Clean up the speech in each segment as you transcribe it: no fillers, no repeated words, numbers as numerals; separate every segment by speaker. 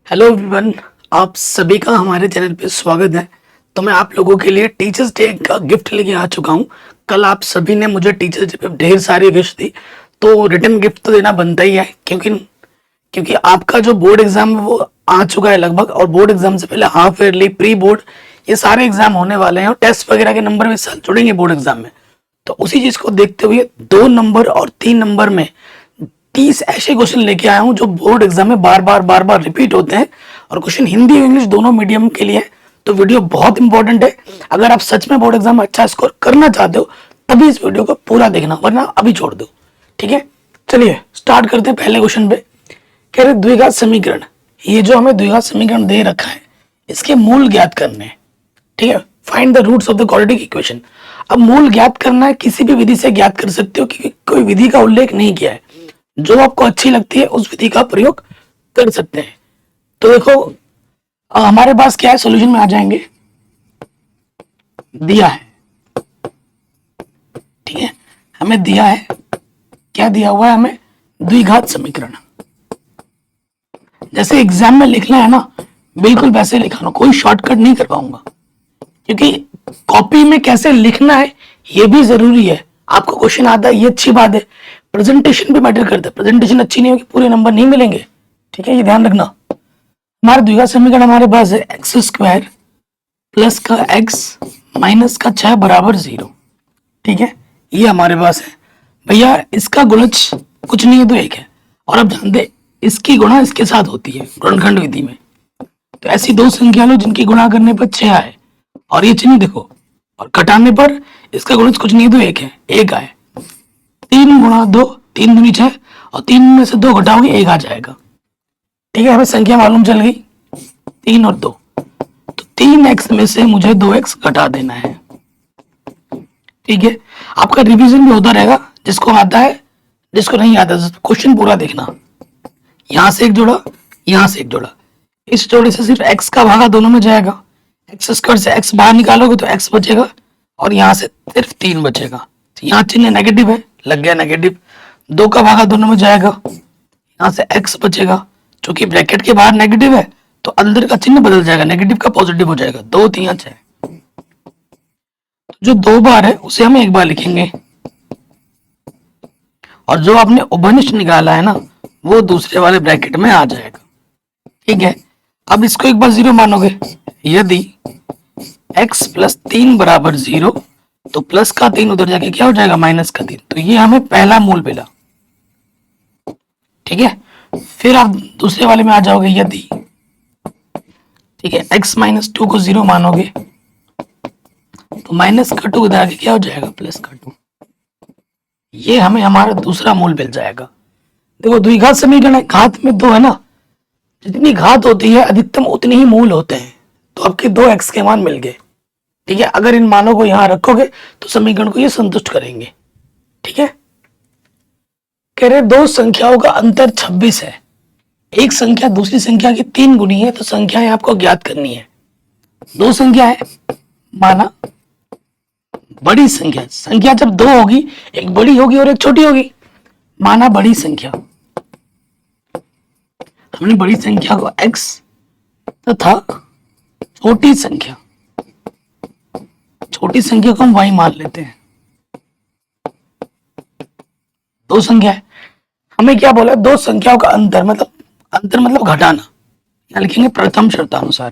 Speaker 1: Hello everyone, आप सभी का हमारे चैनल पे स्वागत है। तो मैं आप लोगों के लिए टीचर्स डे का गिफ्ट लेके आ चुका हूँ। कल आप सभी ने मुझे टीचर्स डे पे ढेर सारी विश दी, तो रिटर्न गिफ्ट तो देना बनता ही है, क्योंकि क्योंकि आपका जो बोर्ड एग्जाम है वो आ चुका है लगभग, और बोर्ड एग्जाम से पहले हाफ ईयरली, प्री बोर्ड, ये सारे एग्जाम होने वाले हैं और टेस्ट वगैरह के नंबर भी इस साल जुड़ेंगे बोर्ड एग्जाम में। तो उसी चीज को देखते हुए 2 नंबर और 3 नंबर में 30 ऐसे क्वेश्चन लेके आया हूं जो बोर्ड एग्जाम में बार बार रिपीट होते हैं, और क्वेश्चन हिंदी और इंग्लिश दोनों मीडियम के लिए है। तो वीडियो बहुत इंपॉर्टेंट है। अगर आप सच में बोर्ड एग्जाम में अच्छा स्कोर करना चाहते हो तभी इस वीडियो को पूरा देखना, वरना अभी छोड़ दो। ठीक है, चलिए स्टार्ट करते हैं पहले क्वेश्चन पे। कह रहे द्विघात समीकरण, ये जो हमें द्विघात समीकरण दे रखा है इसके मूल ज्ञात करने हैं। ठीक है, find the roots of the quadratic equation. अब मूल ज्ञात करना है, किसी भी विधि से ज्ञात कर सकते हो, क्योंकि कोई विधि का उल्लेख नहीं किया है। जो आपको अच्छी लगती है उस विधि का प्रयोग कर सकते हैं। तो देखो हमारे पास क्या है, सॉल्यूशन में आ जाएंगे। दिया है, ठीक है, हमें दिया है, क्या दिया हुआ है हमें, द्विघात समीकरण। जैसे एग्जाम में लिखना है ना, बिल्कुल वैसे लिखाना, कोई शॉर्टकट नहीं कर पाऊंगा, क्योंकि कॉपी में कैसे लिखना है ये भी जरूरी है। आपको क्वेश्चन आता है ये अच्छी बात है, प्रेजेंटेशन भी मैटर करता है। प्रेजेंटेशन अच्छी नहीं होगी पूरे नंबर नहीं मिलेंगे। ठीक है, ये ध्यान रखना। हमारा द्विघात समीकरण हमारे पास है एक्स स्क्वायर प्लस का एक्स माइनस का 6 बराबर 0। ठीक है, ये हमारे पास है। भैया इसका गुणज कुछ नहीं है तो एक है, और अब जानते इसकी गुणा इसके साथ होती है गुणनखंड विधि में। तो ऐसी दो संख्या लो जिनकी गुणा करने पर 6 आए, और ये चिन्ह देखो, और घटाने पर इसका गुणज कुछ नहीं तो एक है, एक आए। 3 गुणा 2, 3 दूनी 6, और 3 में से 2 घटाओगे 1 आ जाएगा। ठीक है, हमें संख्या मालूम चल गई, 3 और 2। तो 3x में से मुझे 2x घटा देना है। ठीक है, आपका रिवीजन भी होता रहेगा, जिसको आता है, जिसको नहीं आता क्वेश्चन पूरा देखना। यहां से एक जोड़ा, यहां से एक जोड़ा, इस जोड़े से सिर्फ x का भागा दोनों में जाएगा। एक्स स्क्वायर से x बाहर निकालोगे तो x बचेगा, और यहां से सिर्फ 3 बचेगा। तो यहाँ चिन्ह नेगेटिव है, लग गया नेगेटिव। 2 का भागा दोनों में जाएगा, यहाँ से x बचेगा। चूंकि ब्रैकेट के बाहर नेगेटिव है तो अंदर का चिन्ह बदल जाएगा, नेगेटिव का पॉजिटिव हो जाएगा। 2 3 6, जो 2 बार है उसे हम 1 बार लिखेंगे, और जो आपने उभयनिष्ठ निकाला है ना वो दूसरे वाले ब्रैकेट में आ जाएगा। ठीक है, अब इसको एक बार 0 मानोगे। यदि x प्लस 3 बराबर 0, तो प्लस का 3 उधर जाके क्या हो जाएगा, माइनस का 3। तो ये हमें पहला मूल मिला। ठीक है, फिर आप दूसरे वाले में आ जाओगे। यदि, ठीक है, x माइनस 2 को 0 मानोगे तो माइनस का 2 इधर आके क्या हो जाएगा, प्लस का 2। ये हमें हमारा दूसरा मूल मिल जाएगा। देखो द्विघात समीकरण है, घात में 2 है ना, जितनी घात होती है अधिकतम उतने ही मूल होते हैं। तो आपके 2x के मान मिल गए। ठीक है, अगर इन मानों को यहां रखोगे तो समीकरण को ये संतुष्ट करेंगे। ठीक है, कह रहे दो संख्याओं का अंतर 26 है, एक संख्या दूसरी संख्या की 3 गुनी है, तो संख्याएं आपको ज्ञात करनी है। दो संख्या है, माना बड़ी संख्या, संख्या जब 2 होगी, एक बड़ी होगी और एक छोटी होगी। माना बड़ी संख्या, हमने बड़ी संख्या को x तथा छोटी संख्या को हम y मान लेते हैं। दो संख्या है, हमें क्या बोला, दो संख्याओं का अंतर मतलब घटाना। यहां लिखेंगे प्रथम शर्तानुसार।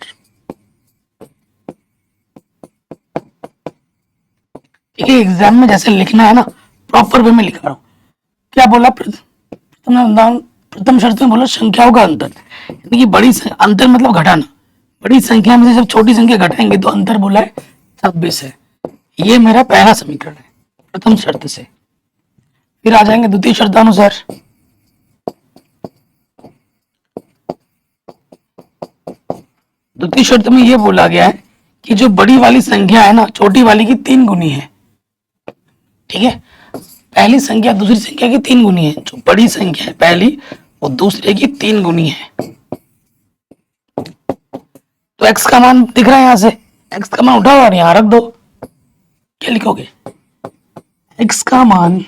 Speaker 1: ठीक है, एग्जाम में जैसे लिखना है ना, प्रॉपर वे में लिखा रहा हूं। क्या बोला, प्रथम शर्त में बोला संख्याओं का अंतर, यानी कि बड़ी अंतर मतलब घटाना। बड़ी संख्या में से जब छोटी संख्या घटाएंगे तो अंतर बोला है 26 है। ये मेरा पहला समीकरण है प्रथम शर्त से। फिर आ जाएंगे द्वितीय शर्तानुसार। द्वितीय शर्त में ये बोला गया है कि जो बड़ी वाली संख्या है ना, छोटी वाली की 3 गुनी है। ठीक है, पहली संख्या दूसरी संख्या की 3 गुनी है। जो बड़ी संख्या है पहली, वो दूसरे की 3 गुनी है। तो x का मान दिख रहा है, यहां से x का मान उठाओ और यहां रख दो। क्या लिखोगे, x का मान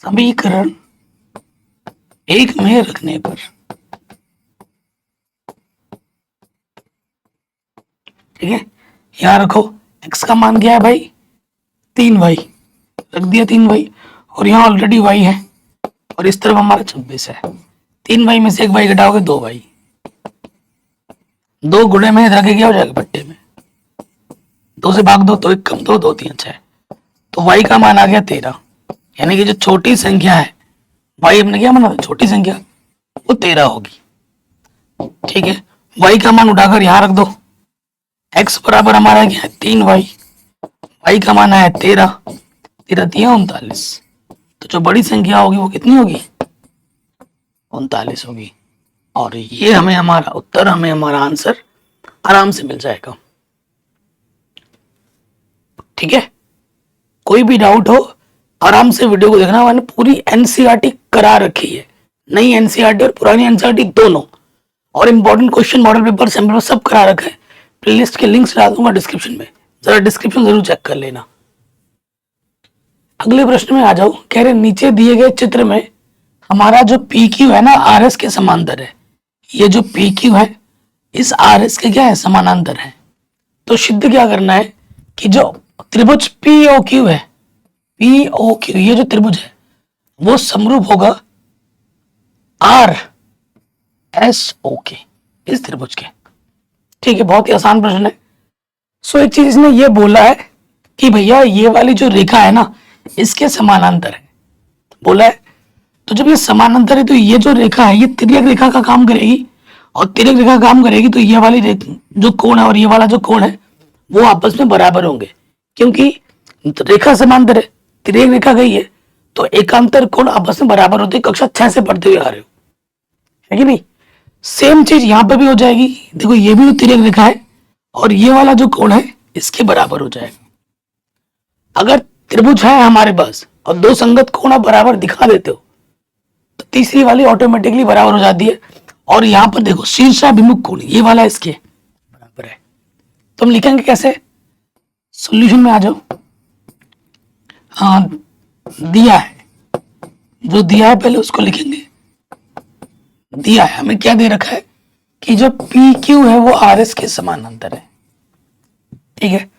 Speaker 1: समीकरण 1 में रखने पर ठीक है, यहाँ रखो, x का मान क्या है भाई 3y, रख दिया 3y, और यहाँ ऑलरेडी y है और इस तरफ हमारा 26 है। 3y में से एक y घटाओगे 2y, 2 गुणे में इधर के क्या हो जाएगा बट्टे में, 2 से भाग दो तो 1 कम 2, 2 3 6, तो y का मान आ गया 13। यानी कि जो छोटी संख्या है y हमने क्या माना था छोटी संख्या, वो 13 होगी। ठीक है, y का मान उठाकर यहाँ रख दो, x बराबर हमारा क्या है 3y, y का मान है 13, 13 39, तो जो बड़ी संख्या होगी वो कितनी होगी 39 होगी। और ये हमें हमारा उत्तर, हमें हमारा आंसर आराम से मिल जाएगा। ठीक है, कोई भी डाउट हो आराम से वीडियो को देखना, मैंने पूरी एनसीईआरटी करा रखी है, नई एनसीईआरटी और पुरानी एनसीईआरटी दोनों, और important question model paper sample paper सब करा रखा है। प्लेलिस्ट के लिंक्स डाल दूंगा डिस्क्रिप्शन में, जरा डिस्क्रिप्शन जरूर चेक कर लेना। अगले प्रश्न में आ जाओ, कह रहे नीचे दिए गए चित्र में हमारा जो पी क्यू है ना आर एस के समांतर है, ये जो पी क्यू है इस आर एस के क्या है समानांतर है। तो सिद्ध क्या करना है कि जो त्रिभुज पी ओ क्यू है, पी ओ क्यू ये जो त्रिभुज है वो समरूप होगा आर एस ओ के, इस त्रिभुज के। ठीक है, बहुत ही आसान प्रश्न है। सो एक चीज इसने ये बोला है कि भैया ये वाली जो रेखा है ना इसके समानांतर है, बोला है। तो जब ये समानांतर है तो ये जो रेखा है ये तिर्यक रेखा का काम करेगी, और तिर्यक रेखा काम करेगी तो ये वाली जो कोण है और ये वाला जो कोण है वो आपस में बराबर होंगे, क्योंकि रेखा समांतर है, तिर्यक रेखा गई है, तो एकांतर कोण आपस में बराबर होते हैं। कक्षा 6 से पढ़ते हुए आ रहे हो, है कि नहीं। सेम चीज यहां पर भी हो जाएगी। देखो ये भी तो तिर्यक रेखा है और ये वाला जो कोण है इसके बराबर हो जाएगा। अगर त्रिभुज है हमारे पास और दो संगत कोण आप बराबर दिखा देते हो तो तीसरी वाली ऑटोमेटिकली बराबर हो जाती है। और यहां पर देखो शीर्षाभिमुख कोण ये वाला इसके बराबर है, तो हम लिखेंगे कैसे, सॉल्यूशन में आ जाओ। हाँ, दिया है, जो दिया है पहले उसको लिखेंगे। दिया है हमें क्या दे रखा है कि जो पी क्यू है वो आर एस के समानांतर है। ठीक है,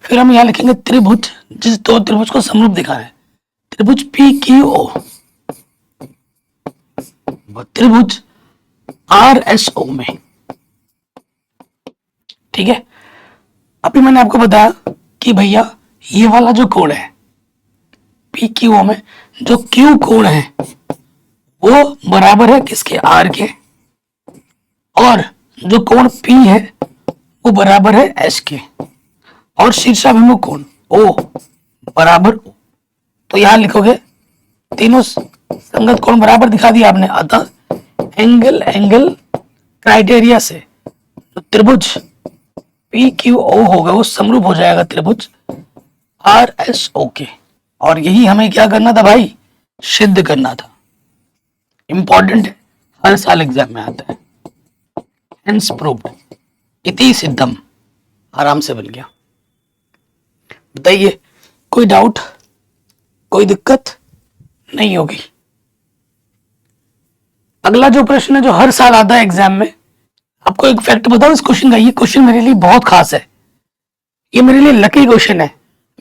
Speaker 1: फिर हम यहां लिखेंगे त्रिभुज, जिस दो त्रिभुज को समरूप दिखाना है, त्रिभुज पी क्यू ओ, त्रिभुज आर एस ओ में। ठीक है, अभी मैंने आपको बताया कि भैया ये वाला जो कोण है पी क्यू ओ में, जो क्यू कोण है वो बराबर है किसके आर के, और जो कोण पी है वो बराबर है एस के, और शीर्षाभिमुख कोण ओ बराबर ओ। तो यहां लिखोगे तीनों संगत कोण बराबर दिखा दिया आपने, अतः एंगल एंगल क्राइटेरिया से तो त्रिभुज पी क्यू ओ होगा वो समरूप हो जाएगा त्रिभुज आर एस ओ के। और यही हमें क्या करना था भाई, सिद्ध करना था। इंपॉर्टेंट है, हर साल एग्जाम में आता है। हेंस प्रूव्ड, इति सिद्धम, आराम से बन गया। बताइए कोई डाउट, कोई दिक्कत नहीं होगी। अगला जो प्रश्न है जो हर साल आता है एग्जाम में, आपको एक फैक्ट बताओ इस क्वेश्चन का, ये क्वेश्चन मेरे लिए बहुत खास है, ये मेरे लिए लकी क्वेश्चन है।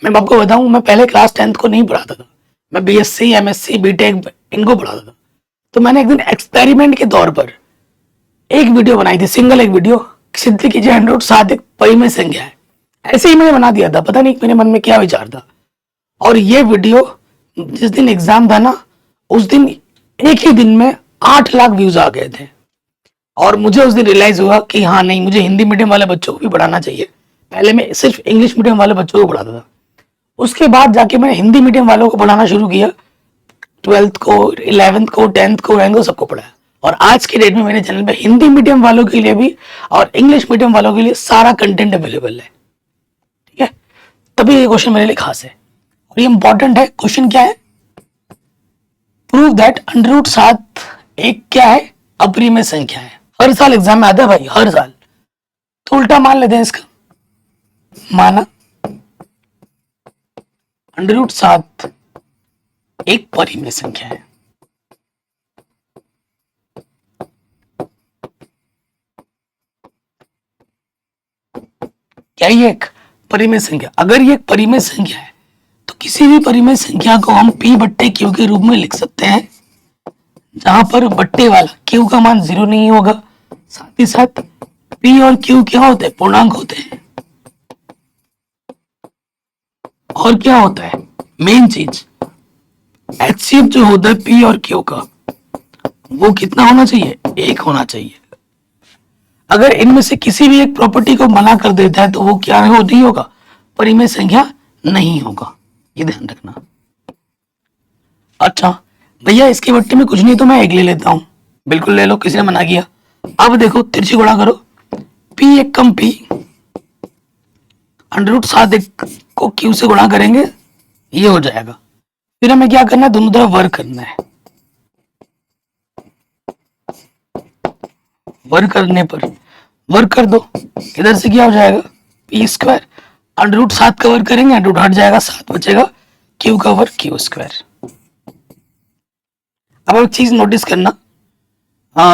Speaker 1: मैं आपको बताऊं, मैं पहले क्लास 10th को नहीं पढ़ाता था, मैं बीएससी एमएससी बीटेक इनको पढ़ाता था। तो मैंने एक दिन एक्सपेरिमेंट के तौर पर एक वीडियो बनाई थी, सिंगल एक वीडियो, सिद्ध कीजिए 107 एक परिमेय संख्या है, ऐसे ही मैंने बना दिया था, पता नहीं मेरे मन में क्या विचार था। और ये वीडियो जिस दिन एग्जाम था ना उस दिन एक ही दिन में 8 लाख व्यूज आ गए थे। और मुझे उस दिन रियलाइज हुआ कि हाँ नहीं, मुझे हिंदी मीडियम वाले बच्चों को भी पढ़ाना चाहिए। पहले मैं सिर्फ इंग्लिश मीडियम वाले बच्चों को पढ़ाता था, उसके बाद जाके मैंने हिंदी मीडियम वालों को पढ़ाना शुरू किया, 12th को 11th को 10th को 9th को सबको पढ़ाया। और आज के डेट में मेरे चैनल पे हिंदी मीडियम वालों के लिए भी और इंग्लिश मीडियम वालों के लिए सारा कंटेंट अवेलेबल है। ठीक है, तभी ये क्वेश्चन मेरे लिए खास है और ये इंपॉर्टेंट है। क्वेश्चन क्या है, प्रूव दैट √7 एक क्या है अपरिमेय संख्या है। हर साल एग्जाम में आता है भाई, हर साल। तो उल्टा मान लेते हैं इसका, माना √7 एक परिमेय संख्या है। क्या ये एक परिमेय संख्या? अगर ये एक परिमेय संख्या है तो किसी भी परिमेय संख्या को हम p बट्टे q के रूप में लिख सकते हैं, जहां पर बट्टे वाला q का मान 0 नहीं होगा, साथ ही साथ p और q क्या होते हैं? पूर्णांक होते हैं। और क्या होता है मेन चीज, HCF जो होता है p और q का, वो कितना होना चाहिए? 1 होना चाहिए। अगर इनमें से किसी भी एक प्रॉपर्टी को मना कर देता है तो वो क्या हो नहीं होगा? परिमेय संख्या नहीं होगा, ये ध्यान रखना। अच्छा भैया इसके बट्टे में कुछ नहीं तो मैं 1 ले लेता हूं। बिल्कुल ले लो, किसी ने मना किया। अब देखो तिरछी गुणा करो, p एक कम p, √7 को q से गुणा करेंगे, ये हो जाएगा। फिर हमें क्या करना है? दोनों तरफ वर्ग करना है। वर्ग करने पर वर्ग कर दो, इधर से क्या हो जाएगा? p², √7 का वर्ग करेंगे, √ हट जाएगा, 7 बचेगा, q का वर्ग q²। अब एक चीज नोटिस करना,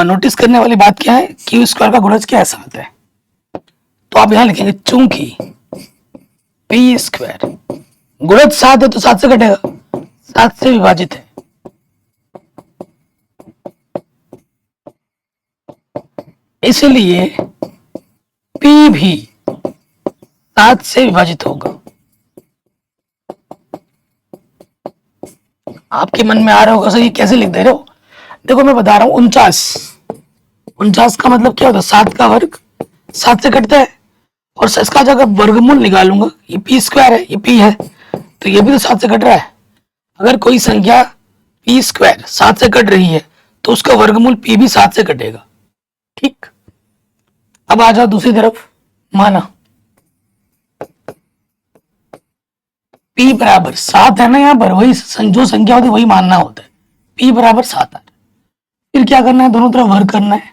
Speaker 1: नोटिस करने वाली बात क्या है? q² का गुणज क्या है? 7 है। तो आप यहां लिखेंगे चूंकि p² गुणज 7 है तो 7 से कटेगा, 7 से विभाजित है, इसलिए p भी 7 से विभाजित होगा। आपके मन में आ रहा होगा सर ये कैसे लिख दे रहे हो? देखो मैं बता रहा हूं, 49 का मतलब क्या होता है? 7 का वर्ग 7 से कटता है, और इसका जगह वर्गमूल निकालूंगा, ये p² है, ये p है, तो ये भी तो 7 से कट रहा है। अगर कोई संख्या p² 7 से कट रही है तो उसका वर्गमूल p भी 7 से कटेगा। ठीक, अब आ जाओ दूसरी तरफ, माना p बराबर 7 है ना, यहां पर वही जो संख्या होती है वही मानना होता है, p बराबर 7 है। फिर क्या करना है? दोनों तरफ वर्ग करना है।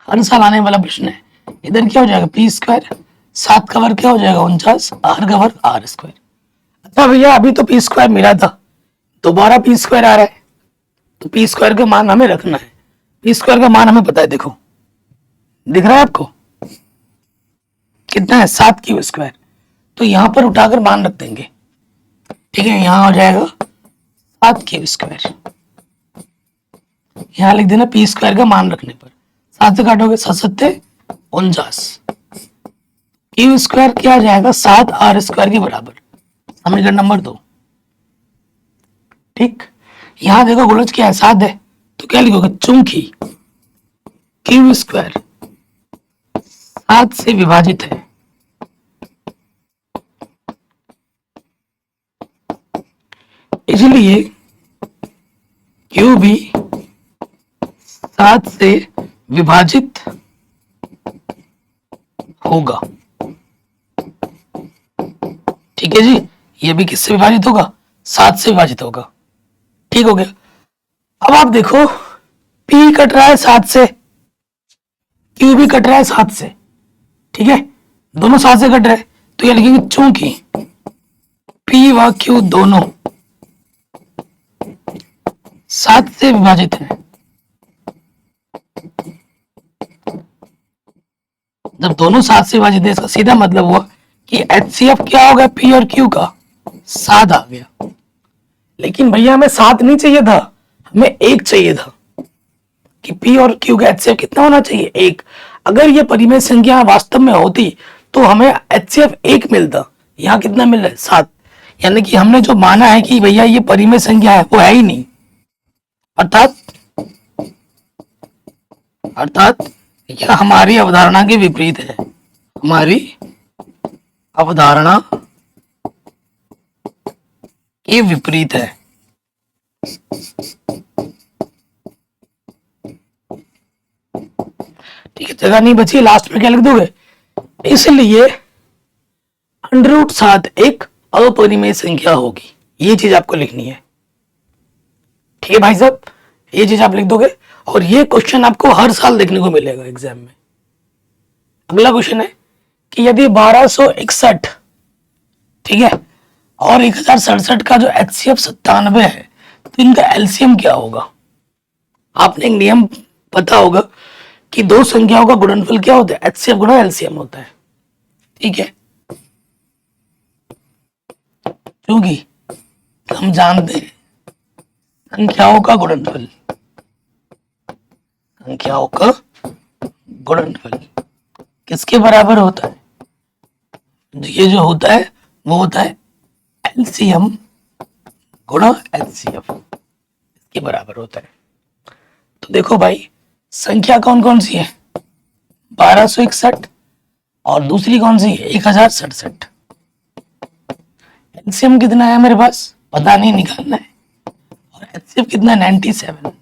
Speaker 1: हर साल आने वाला प्रश्न है। इधर क्या हो जाएगा? p², 7 का वर्ग क्या हो जाएगा? 49, r का वर्ग r²। अच्छा भैया अभी तो p² मिला था, दोबारा p² आ रहा है, तो p² का मान हमें रखना है। p² का मान हमें पता है, देखो दिख रहा है आपको कितना है? 7q²। तो यहां पर उठाकर मान रख देंगे, ठीक है, यहां हो जाएगा 7q²। यहां लिख देना p² का मान रखने पर, 7 से काटोगे 7 सत्ते 49, q² क्या आ जाएगा? 7r² के बराबर, समीकरण नंबर 2। ठीक, यहां देखो गुणज क्या है? 7 है, तो क्या लिखोगे? चूंकि q² 7 से विभाजित है, इसलिए q भी 7 से विभाजित होगा। ठीक है जी, ये भी किससे विभाजित होगा? 7 से विभाजित होगा। ठीक हो गया। अब आप देखो p कट रहा है 7 से, q भी कट रहा है 7 से, ठीक है, दोनों 7 से कट रहे हैं, तो ये लिखेंगे चूंकि p व q दोनों 7 से विभाजित है। जब दोनों 7 से विभाजित है, इसका सीधा मतलब हुआ कि HCF क्या हो गया? p और q का 7 आ गया। लेकिन भैया हमें 7 नहीं चाहिए था, हमें 1 चाहिए था, कि p और q का HCF कितना होना चाहिए? 1। अगर ये परिमेय संख्या वास्तव में होती तो हमें HCF 1 मिलता, यहाँ कितना मिल रहा है? 7। यानी कि हमने जो माना है कि भैया ये परिमेय संख्या है वो है ही नहीं, अर्थात यह हमारी अवधारणा के विपरीत है, हमारी अवधारणा के विपरीत है। ठीक है, जगह नहीं बची, लास्ट में क्या लिख दोगे? इसलिए √7 एक अपरिमेय संख्या होगी, ये चीज आपको लिखनी है। ठीक है भाई साहब, ये चीज आप लिख दोगे, और ये क्वेश्चन आपको हर साल देखने को मिलेगा एग्जाम में। अगला क्वेश्चन है कि यदि 1261, ठीक है, और 1067 का जो HCF 97 है, तो इनका LCM क्या होगा? आपने एक नियम पता होगा कि दो संख्याओं का गुणनफल क्या होता है, एचसीएफ गुणा एलसीएम होता है। ठीक है, क्योंकि हम जानते हैं संख्याओं का गुणनफल, संख्याओं का गुणनफल किसके बराबर होता है, ये जो होता है वो होता है एलसीएम गुणा एचसीएफ, इसके बराबर होता है। तो देखो भाई, संख्या कौन कौन सी है, 1261 और दूसरी कौन सी है 1067। एलसीएम कितना है मेरे पास पता नहीं, निकालना है, और एचसीएफ कितना है 97।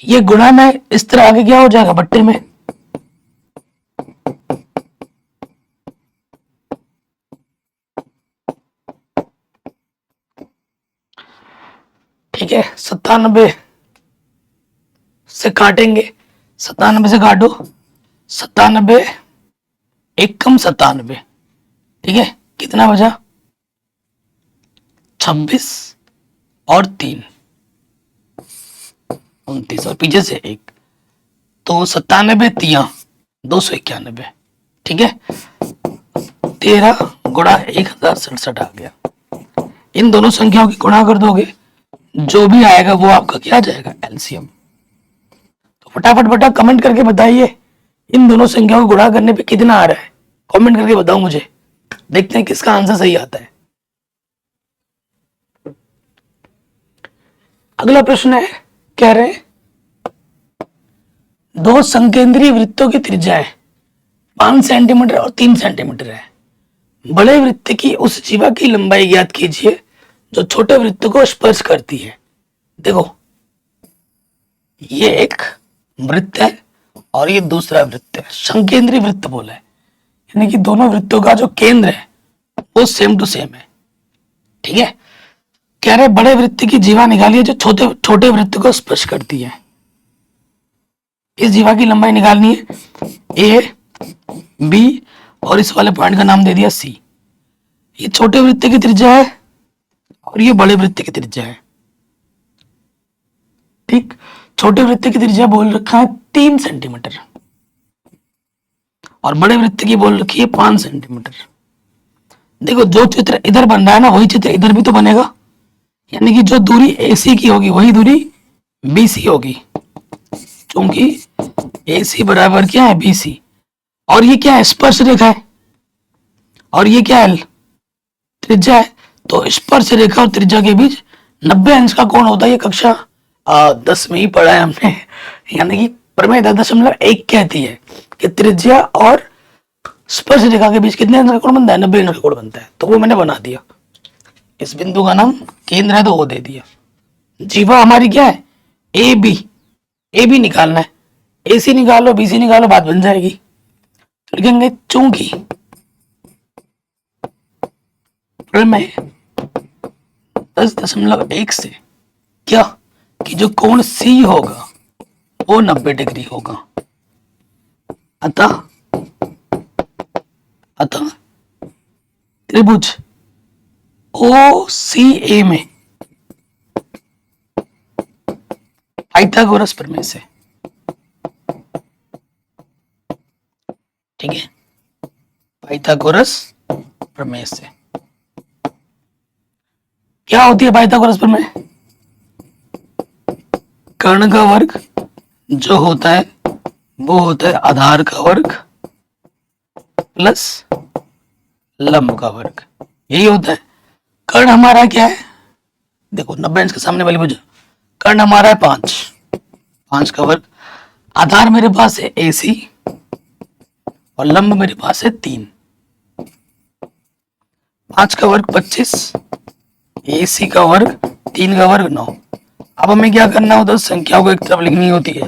Speaker 1: ये गुणा में इस तरह आगे क्या हो जाएगा बट्टे में, ठीक है। 97 से काटेंगे, 97 से काटो, 97 एकम 97, ठीक है, कितना बचा 26 और 3 29 और पीछे से 1, तो 97 तिया 291, ठीक है। 13 गुणा 1067 आ गया। इन दोनों संख्याओं की गुणा कर दोगे, जो भी आएगा वो आपका क्या आ जाएगा एलसीएम। तो फटाफट बेटा कमेंट करके बताइए इन दोनों संख्याओं को गुणा करने पे कितना आ रहा है, कमेंट करके बताओ मुझे, देखते हैं किसका आंसर सही आता है। अगला प्रश्न है, कह रहे हैं दो संकेंद्रीय वृत्तों की त्रिज्याएं 5 सेंटीमीटर और 3 सेंटीमीटर है। बड़े वृत्त की उस जीवा की लंबाई ज्ञात कीजिए जो छोटे वृत्त को स्पर्श करती है। देखो, ये एक वृत्त है और ये दूसरा वृत्त है, संकेंद्रीय वृत्त बोला है, यानी कि दोनों वृत्तों का जो केंद्र है वो सेम टू सेम है। ठीक है, कह रहे बड़े वृत्त की जीवा निकालिए जो छोटे छोटे वृत्त को स्पर्श करती है। इस जीवा की लंबाई निकालनी है, ए बी और इस वाले पॉइंट का नाम दे दिया सी। ये छोटे वृत्त की त्रिज्या है और ये बड़े वृत्त की त्रिज्या है। ठीक, छोटे वृत्त की त्रिज्या बोल रखा है 3 सेंटीमीटर और बड़े वृत्त की बोल रखी है 5 सेंटीमीटर। देखो, जो चित्र इधर बन रहा है ना वही चित्र इधर भी तो बनेगा, यानी कि जो दूरी AC की होगी वही दूरी BC होगी, क्योंकि AC बराबर क्या है BC, और ये क्या है स्पर्श रेखा है, और ये क्या है त्रिज्या है। तो स्पर्श रेखा और त्रिज्या के बीच 90 अंश का कोण होता है। ये कक्षा 10 में ही पढ़ा है हमने, यानी कि प्रमेय 10.1 कहती है कि त्रिज्या और स्पर्श रेखा के बीच कितने अंश का कोण बनता है, 90 अंश का कोण बनता है। तो वो मैंने बना दिया, इस बिंदु का नाम केंद्र है तो वो दे दिया। जीवा हमारी क्या है ए बी निकालना है, AC निकालो BC निकालो, बात बन जाएगी। लिखेंगे चूंकि प्रमेय 10.1 से क्या कि जो कोण C होगा वो 90 डिग्री होगा, अतः त्रिभुज OCA में पाइथागोरस प्रमेय से, ठीक है, पाइथागोरस प्रमेय से क्या होती है पाइथागोरस प्रमेय, कर्ण का वर्ग जो होता है वो होता है आधार का वर्ग प्लस लंब का वर्ग, यही होता है। कर्ण हमारा क्या है, देखो 90 अंश के सामने वाली भुजा, कर्ण हमारा है 5 का वर्ग, आधार मेरे पास है AC और लंब मेरे पास है 3, 5 का वर्ग 25, AC का वर्ग 3 का वर्ग 9। अब हमें क्या करना होता है, संख्याओं को एक तरफ लिखनी होती है,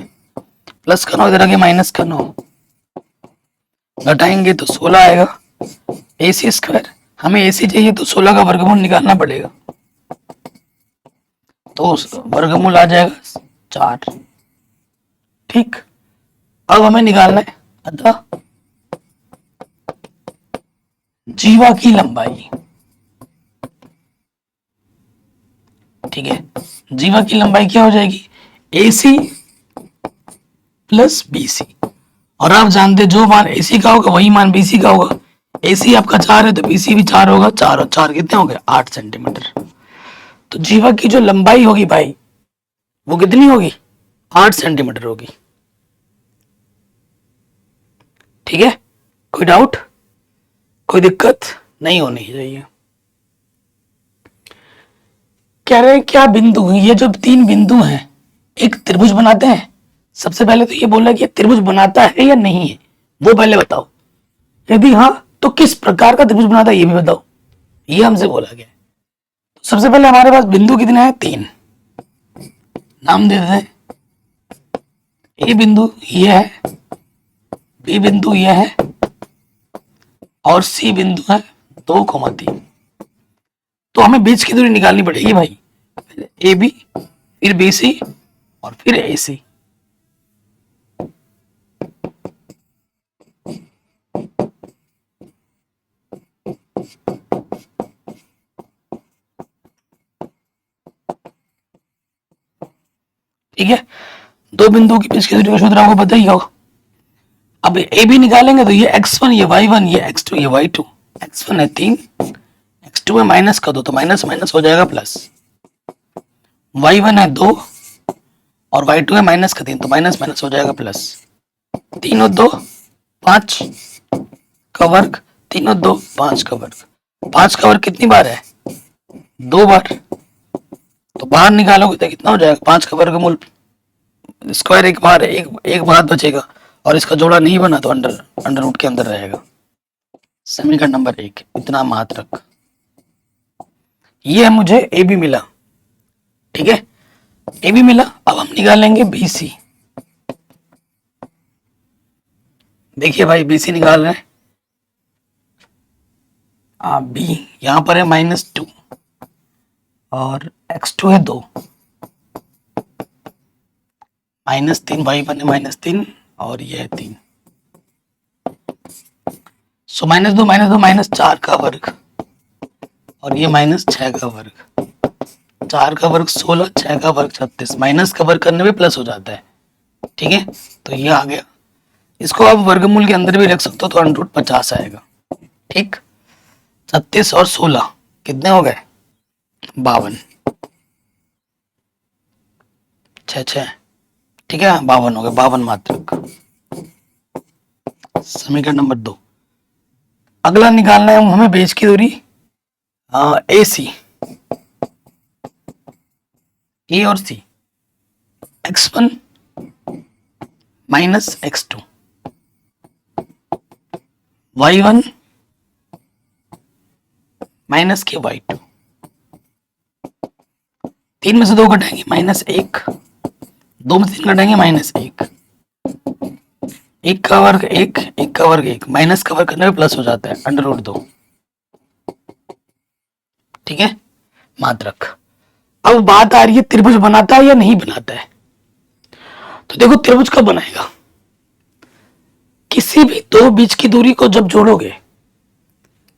Speaker 1: प्लस का 9 इधर आगे माइनस का 9, घटाएंगे तो 16 आएगा। AC स्क्वायर, हमें AC चाहिए तो 16 का वर्गमूल निकालना पड़ेगा, तो वर्गमूल आ जाएगा 4। ठीक, अब हमें निकालना है अतः जीवा की लंबाई। ठीक है, जीवा की लंबाई क्या हो जाएगी AC प्लस BC। और आप जानते जो मान AC का होगा वही मान BC का होगा। AC आपका 4 है तो BC भी 4 होगा। 4 और 4 कितने हो गए? 8 सेंटीमीटर। तो जीवा की जो लंबाई होगी भाई वो कितनी होगी? 8 सेंटीमीटर होगी। ठीक है, कोई डाउट, कोई दिक्कत नहीं होनी चाहिए। कह रहे हैं क्या बिंदु, ये जो 3 बिंदु हैं एक त्रिभुज बनाते हैं? सबसे पहले तो ये बोला कि त्रिभुज बनाता है या नहीं है, वो पहले बताओ। यदि हाँ तो किस प्रकार का त्रिभुज बनाता है ये भी बताओ, ये हमसे बोला गया है। तो सबसे पहले हमारे पास बिंदु कितने हैं? 3। नाम दे देते हैं। ए बिंदु ये है, बी बिंदु ये है और सी बिंदु है 2,3। तो हमें बीच की दूरी निकालनी पड़ेगी भाई। पहले ए बी, फिर BC और फिर AC। ठीक है, दो बिंदुओं के बीच की दूरी का सूत्र आपको पता ही होगा। अब ए बी निकालेंगे तो ये x1, ये y1, ये x2, ये y2। x1 है 3, x2 में माइनस कर दो तो माइनस माइनस हो जाएगा प्लस। y1 है 2 और y2 है माइनस का 3 तो माइनस माइनस हो जाएगा प्लस। 3 और 2 5 का वर्ग, 3 और 2 5 का वर्ग। 5 का वर्ग कितनी बार है? 2 बार। तो बाहर निकालोगे तो कितना हो जाएगा? 5 का वर्गमूल स्क्वायर एक बार, एक बार बचेगा और इसका जोड़ा नहीं बना तो अंडर रूट के अंदर रहेगा। समीकरण नंबर 1 इतना मात्रक। ये मुझे ए बी मिला। ठीक है, ए बी मिला। अब हम निकालेंगे BC। देखिए भाई BC निकाल रहे हैं। B यहां पर है -2 और x2 है 2, -3, y1 है -3 और ये है 3। सो -2 -4 का वर्ग और ये -6 का वर्ग। 4 का वर्ग 16, 6 का वर्ग 36, माइनस का वर्ग करने में प्लस हो जाता है। ठीक है, तो ये आ गया। इसको आप वर्गमूल के अंदर भी रख सकते हो तो √50 आएगा। ठीक, 36 और 16 कितने हो गए? 52। 6 ठीक है, 52 हो गए, 52 मात्रक। समीकरण नंबर 2। अगला निकालना है हमें बेस की दूरी AC। ए और सी, x1 minus x2, y1 minus के y2। 3 में से 2 घटाएंगे -1, 2 में से 3 घटाएंगे -1। 1 का वर्ग 1, 1 का वर्ग 1, माइनस का वर्ग करने में प्लस हो जाता है √2। ठीक है, मात्रक। अब बात आ रही है त्रिभुज बनाता है या नहीं बनाता है। तो देखो त्रिभुज कब बनाएगा? किसी भी दो बीच की दूरी को जब जोड़ोगे,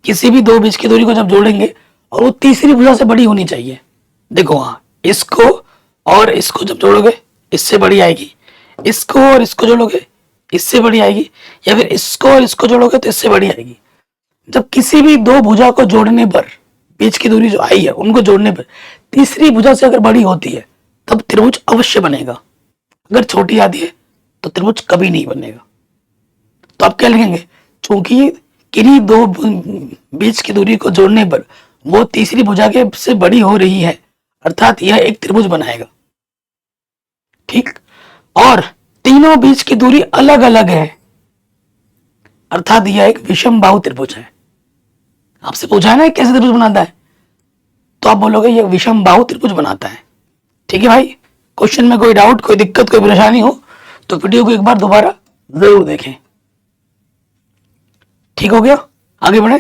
Speaker 1: किसी भी दो बीच की दूरी को जब जोड़ेंगे और वो तीसरी भुजा से बड़ी होनी चाहिए। देखो हाँ, इसको और इसको जब जोड़ोगे इससे बड़ी आएगी, इसको और इसको जोड़ोगे इससे बड़ी आएगी, या फिर इसको और इसको जोड़ोगे तो इससे बड़ी आएगी। जब किसी भी दो भुजा को जोड़ने पर, बीच की दूरी जो आई है उनको जोड़ने पर तीसरी भुजा से अगर बड़ी होती है तब त्रिभुज अवश्य बनेगा। अगर छोटी आती है तो त्रिभुज कभी नहीं बनेगा। तो आप क्या लिखेंगे? चूंकि किन्हीं दो बीच की दूरी को जोड़ने पर वो तीसरी भुजा के से बड़ी हो रही है, अर्थात यह एक त्रिभुज बनाएगा। ठीक, और तीनों बीच की दूरी अलग अलग है, अर्थात यह एक विषम बाहु त्रिभुज है। आपसे पूछा है ना कैसे त्रिभुज बनाता है, तो आप बोलोगे यह विषम बाहु त्रिभुज बनाता है। ठीक है भाई, क्वेश्चन में कोई डाउट, कोई दिक्कत, कोई परेशानी हो तो वीडियो को एक बार दोबारा जरूर देखें। ठीक हो गया, आगे बढ़े।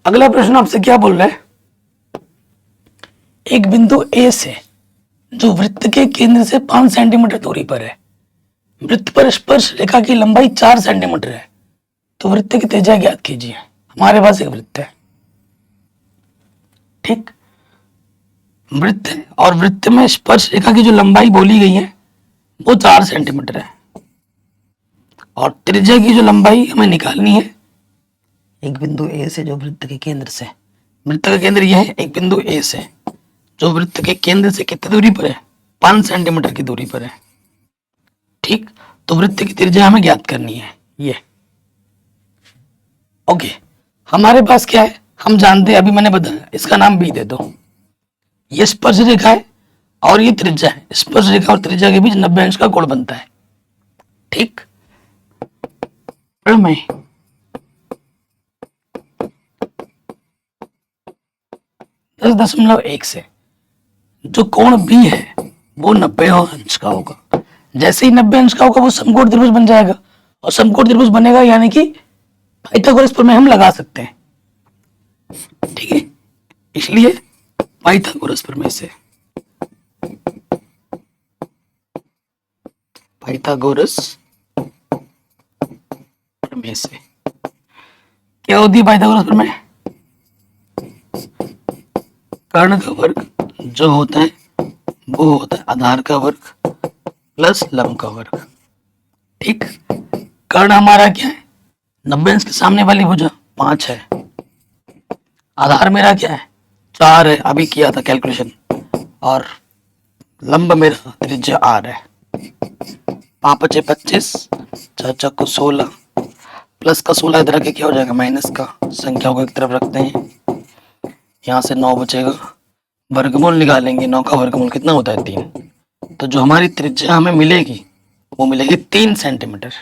Speaker 1: अगला प्रश्न आपसे क्या बोल रहा है? एक बिंदु ए से जो वृत्त के केंद्र से 5 सेंटीमीटर दूरी पर है, वृत्त पर स्पर्श रेखा की लंबाई 4 सेंटीमीटर है, तो वृत्त की त्रिज्या ज्ञात कीजिए। हमारे पास एक वृत्त है। ठीक, वृत्त है और वृत्त में स्पर्श रेखा की जो लंबाई बोली गई है वो 4 सेंटीमीटर है और त्रिज्या की जो लंबाई हमें निकालनी है एक बिंदु ए से जो वृत्त के केंद्र से, वृत्त का केंद्र यह है, एक बिंदु ए से जो वृत्त के केंद्र से कितनी दूरी पर है, 5 सेंटीमीटर की दूरी पर है। ठीक, तो वृत्त की त्रिज्या हमें ज्ञात करनी है ये। ओके, हमारे पास क्या है, हम जानते हैं, अभी मैंने बताया, इसका नाम बी दे दो। ये स्पर्श रेखा है और ये त्रिज्या है। स्पर्श रेखा और त्रिज्या के बीच 90 अंश का कोण बनता है। ठीक, मैं 10.1 से जो कोण बी है वो 90 अंश का होगा। जैसे ही 90 अंश का होगा वो समकोण त्रिभुज बन जाएगा और समकोण त्रिभुज बनेगा यानी कि पाइथागोरस प्रमेय हम लगा सकते हैं। ठीक है, इसलिए पाइथागोरस प्रमेय से, पाइथागोरस प्रमेय से क्या होती है पाइथागोरस प्रमेय? कर्ण का वर्ग जो होता है वो होता है आधार का वर्ग प्लस लंब का वर्ग। ठीक, कर्ण हमारा क्या है, 90 अंश के सामने वाली भुजा 5 है, आधार मेरा क्या है 4 है, अभी किया था कैलकुलेशन, और लंब मेरा त्रिज्या r है। 5 × 25, 4 को 16, प्लस का 16 इधर के क्या हो जाएगा माइनस का, संख्याओं को एक तरफ रखते हैं, यहाँ से 9 बचेगा, वर्गमूल निकालेंगे, 9 का वर्गमूल कितना होता है 3, तो जो हमारी त्रिज्या हमें मिलेगी वो मिलेगी 3 सेंटीमीटर।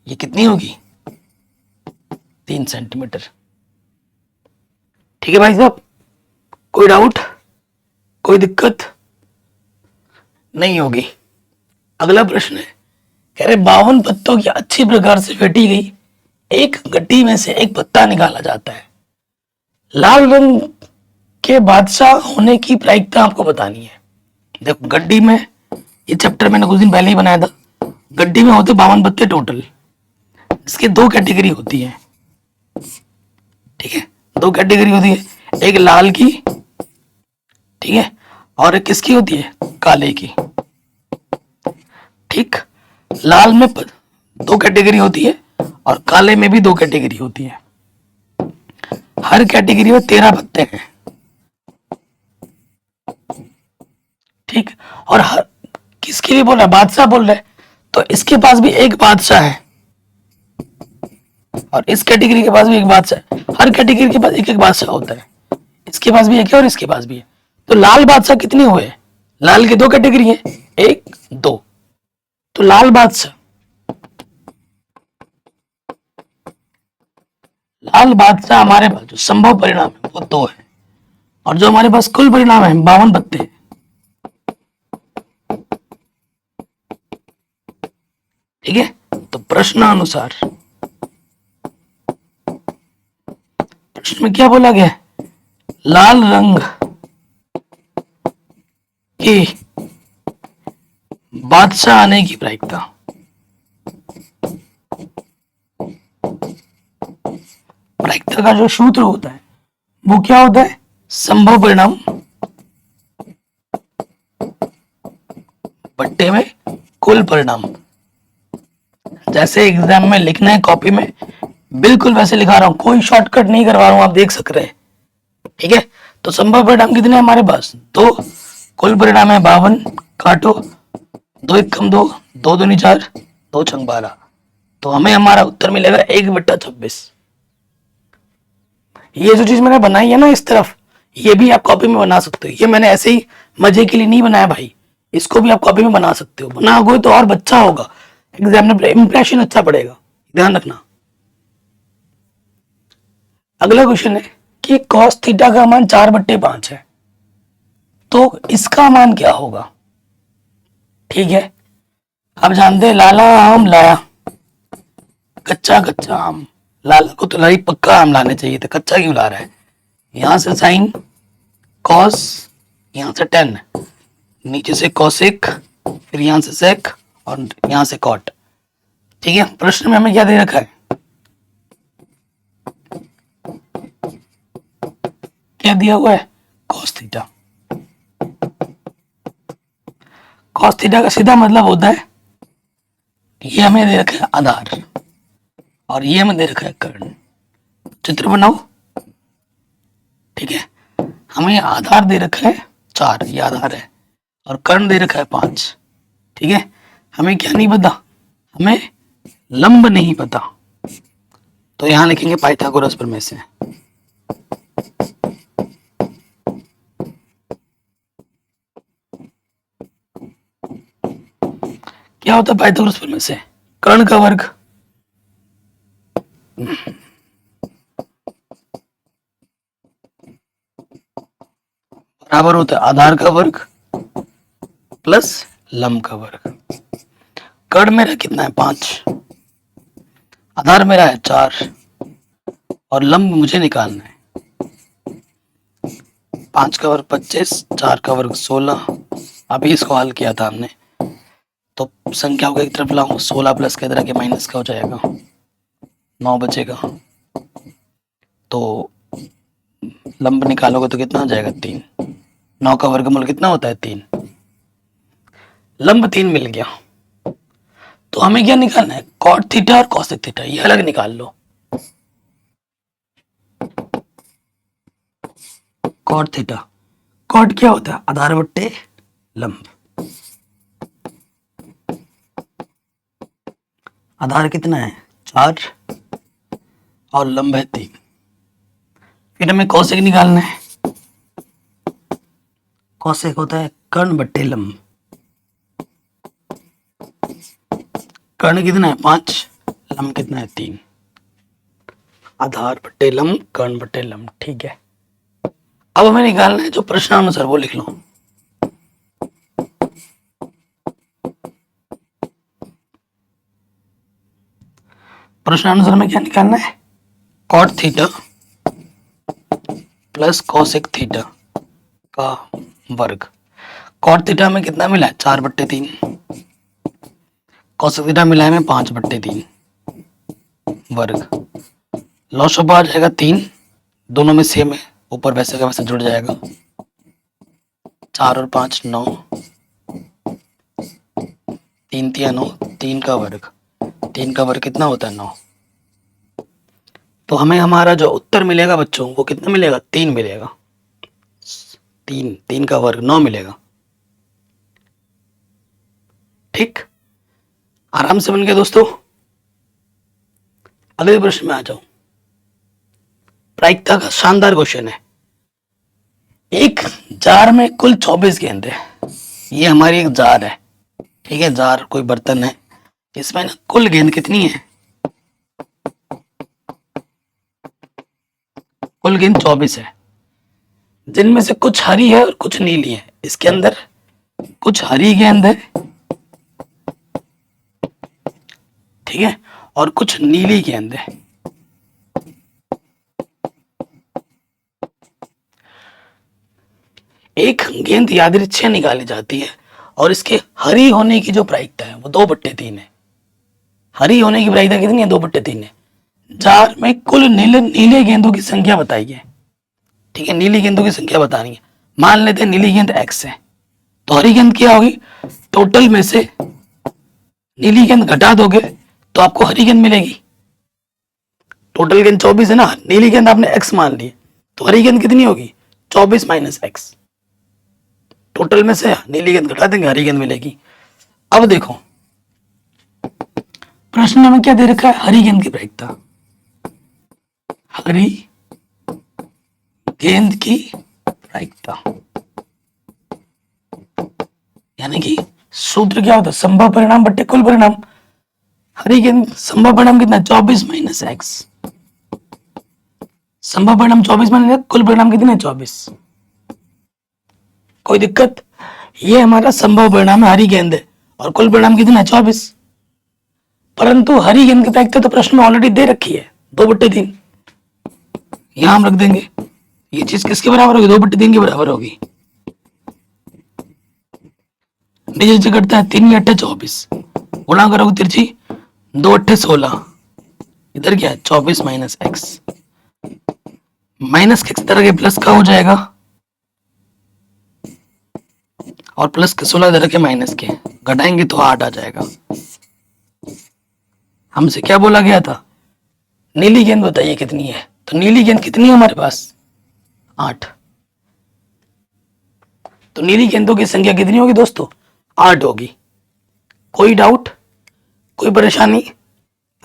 Speaker 1: ये कितनी होगी 3 सेंटीमीटर। ठीक है भाई साहब, कोई डाउट, कोई दिक्कत नहीं होगी। अगला प्रश्न है, कह रहे 52 पत्तों की अच्छी प्रकार से फेंटी गई एक गड्डी में से एक पत्ता निकाला जाता है। लाल रंग के बादशाह होने की प्रायिकता आपको बतानी है। देखो गड्डी में, ये चैप्टर मैंने कुछ दिन पहले ही बनाया था। गड्डी में होते 52 पत्ते टोटल, इसकी 2 कैटेगरी होती है। ठीक है, 2 कैटेगरी होती है, एक लाल की, ठीक है, और एक किसकी होती है काले की। ठीक, लाल में 2 कैटेगरी होती है और काले में भी 2 कैटेगरी होती है। हर कैटेगरी में 13 पत्ते हैं। ठीक, और हर किसके लिए बोल रहा है, बादशाह बोल रहा है, तो इसके पास भी एक बादशाह है और इस कैटेगरी के पास भी एक बादशाह है। हर कैटेगरी के पास एक एक बादशाह होता है, इसके पास भी एक है और इसके पास भी है। तो लाल बादशाह कितने हुए, लाल के 2 कैटेगरी है, 1 2, तो लाल बादशाह, लाल बादशाह हमारे पास जो संभव परिणाम है वो 2 है और जो हमारे पास कुल परिणाम है 52 पत्ते हैं। ठीक है, तो प्रश्नानुसार, प्रश्न में क्या बोला गया, लाल रंग की बादशाह आने की प्रायिकता, प्रायिकता का जो सूत्र होता है वो क्या होता है, संभव परिणाम बट्टे में कुल परिणाम। जैसे एग्जाम में लिखना है कॉपी में, बिल्कुल वैसे लिखा रहा हूं, कोई शॉर्टकट नहीं करवा रहा हूं, आप देख सक रहे हैं। ठीक है, तो संभव परिणाम कितने हैं हमारे पास 2, कुल परिणाम है 52, काटो 2 1 2, 2 2 4, 2 6 12, तो हमें हमारा उत्तर मिलेगा 1/26। ये जो चीज मैंने बनाई है ना इस तरफ, ये भी आप कॉपी में बना सकते हो। ये मैंने ऐसे ही मजे के लिए नहीं बनाया भाई, इसको भी आप कॉपी में बना सकते हो। बनाओगे तो और अच्छा होगा, एग्जाम में इंप्रेशन अच्छा पड़ेगा, ध्यान रखना। अगला क्वेश्चन है कि cos थीटा का मान 4/5 है, तो इसका मान क्या होगा। ठीक है, आप जानते हैं लाला आम लाया, कच्चा कच्चा आम, लाला को तो लाई पक्का आम लाने चाहिए थे, कच्चा क्यों ला रहा है। यहां से साइन कॉस, यहां से टेन, नीचे से कॉसेक, फिर यहां से सेक और यहां से कॉट। ठीक है, प्रश्न में हमें क्या दे रखा है, क्या दिया हुआ है, कॉस थीटा का सीधा मतलब होता है, ये हमें दे रखा है आधार और ये हमें दे रखा है कर्ण। चित्र बनाओ, ठीक है। हमें आधार दे रखा है 4, ये आधार है, और कर्ण दे रखा है 5, ठीक है। हमें क्या नहीं पता, हमें लंब नहीं पता, तो यहां लिखेंगे पाइथागोरस प्रमेय से। क्या होता है पाइथागोरस प्रमेय से? कर्ण का वर्ग बराबर होता है आधार का वर्ग प्लस लंब का वर्ग। कर्ण मेरा कितना है 5, आधार मेरा है 4 और लंब मुझे निकालना है। 5 का वर्ग 25, 4 का वर्ग 16। अभी इसको हल किया था हमने, तो संख्याओं को एक तरफ लाऊंगा, 16 प्लस के तरह के माइनस का हो जाएगा, 9 बचेगा। तो लंब निकालोगे तो कितना हो जाएगा 3। 9 का वर्गमूल कितना होता है 3। लंब 3 मिल गया। तो हमें क्या निकालना है, कॉट थीटा और कॉसेक थीटा, ये अलग निकाल लो। कॉट थीटा, कॉट क्या होता है आधार बट्टे लंब। आधार कितना है 4 और लंब है 3। फिर हमें कॉसेक निकालना है। कॉसेक होता है कर्ण बट्टे लंब। कर्ण कितना है 5, लंब कितना है 3। आधार बट्टे लंब, कर्ण बट्टे लंब, ठीक है। अब हमें निकालना है जो प्रश्नानुसार, वो लिख लो। प्रश्नानुसार में क्या निकालना है, cot theta plus cosec theta का वर्ग। कॉट थीटा में कितना मिला है 4/3, कॉसेक थीटा मिला है 5/3 वर्ग। लॉस ऑफ आ जाएगा 3, दोनों में सेम है, ऊपर वैसे का वैसे जुड़ जाएगा। 4 और 5 9, 3 3 9, 3 का वर्ग, 3 का वर्ग कितना होता है 9। तो हमें हमारा जो उत्तर मिलेगा बच्चों वो कितना मिलेगा 3 मिलेगा। 3 का वर्ग 9 मिलेगा, ठीक। आराम से बन गया दोस्तों। अगले प्रश्न में आ जाओ। प्रायिकता का शानदार क्वेश्चन है। एक जार में कुल 24 गेंद है। ये हमारी एक जार है, ठीक है, जार कोई बर्तन है। इसमें ना कुल गेंद कितनी है, कुल गेंद 24 है, जिनमें से कुछ हरी है और कुछ नीली है। इसके अंदर कुछ हरी गेंद है, ठीक है, और कुछ नीली गेंद है। एक गेंद यादृच्छिक निकाली जाती है और इसके हरी होने की जो प्रायिकता है वो 2/3 है। हरी होने की प्रायिकता कितनी है 2/3 है। जार में कुल नीले गेंदों की संख्या बताइए, ठीक है, नीली गेंदों की संख्या बतानी है। मान लेते हैं नीली गेंद x है, तो हरी गेंद क्या होगी, टोटल में से नीली गेंद घटा दोगे तो आपको हरी गेंद मिलेगी। टोटल गेंद 24 है ना, नीली गेंद आपने x मान ली, तो हरी गेंद कितनी होगी 24 माइनस x। टोटल में से नीली गेंद घटा देंगे, हरी गेंद मिलेगी। अब देखो प्रश्न में क्या दे रखा है, हरी गेंद की प्रायिकता। हरी गेंद की प्रायिकता यानी कि सूत्र क्या होता है, संभव परिणाम बट्टे कुल परिणाम। हरी गेंद संभव परिणाम कितना 24 माइनस x। संभव परिणाम 24 माइनस, कुल परिणाम कितने 24। कोई दिक्कत, ये हमारा संभव परिणाम है, हरी गेंद है, और कुल परिणाम कितना है 24। परंतु हरी गेंद की प्रायिकता तो प्रश्न में ऑलरेडी दे रखी है 2/3। यहां हम रख देंगे, ये चीज किसके बराबर होगी 2/3 के बराबर होगी। नीचे से कटता है 3 8 24, गुणा करोगे तिरछी 2 8 16, इधर क्या है 24 माइनस x। माइनस किस तरह के प्लस का हो जाएगा और प्लस के 16 दे रखे माइनस के, घटाएंगे तो 8 आ जाएगा। हमसे क्या बोला गया था, नीली गेंद बताइए कितनी है, तो नीली गेंद कितनी है हमारे पास, 8। तो नीली गेंदों की संख्या कितनी होगी दोस्तों, 8 होगी। कोई डाउट, कोई परेशानी,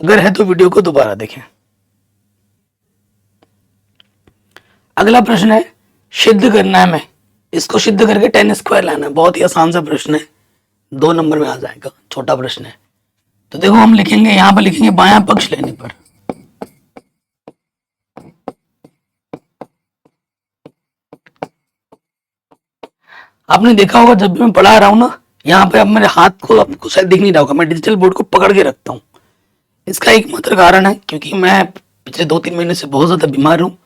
Speaker 1: अगर है तो वीडियो को दोबारा देखें। अगला प्रश्न है, सिद्ध करना है हमें, इसको सिद्ध करके 10 स्क्वायर लाना है। बहुत ही आसान सा प्रश्न है, 2 नंबर में आ जाएगा, छोटा प्रश्न है। तो देखो हम लिखेंगे, यहां पर लिखेंगे बायां पक्ष लेने पर, आपने देखा होगा जब भी मैं पढ़ा रहा हूं ना, यहाँ पे अब मेरे हाथ को आपको शायद दिख नहीं रहा होगा, मैं डिजिटल बोर्ड को पकड़ के रखता हूँ। इसका एक मात्र कारण है क्योंकि मैं पिछले 2-3 महीने से बहुत ज्यादा बीमार हूँ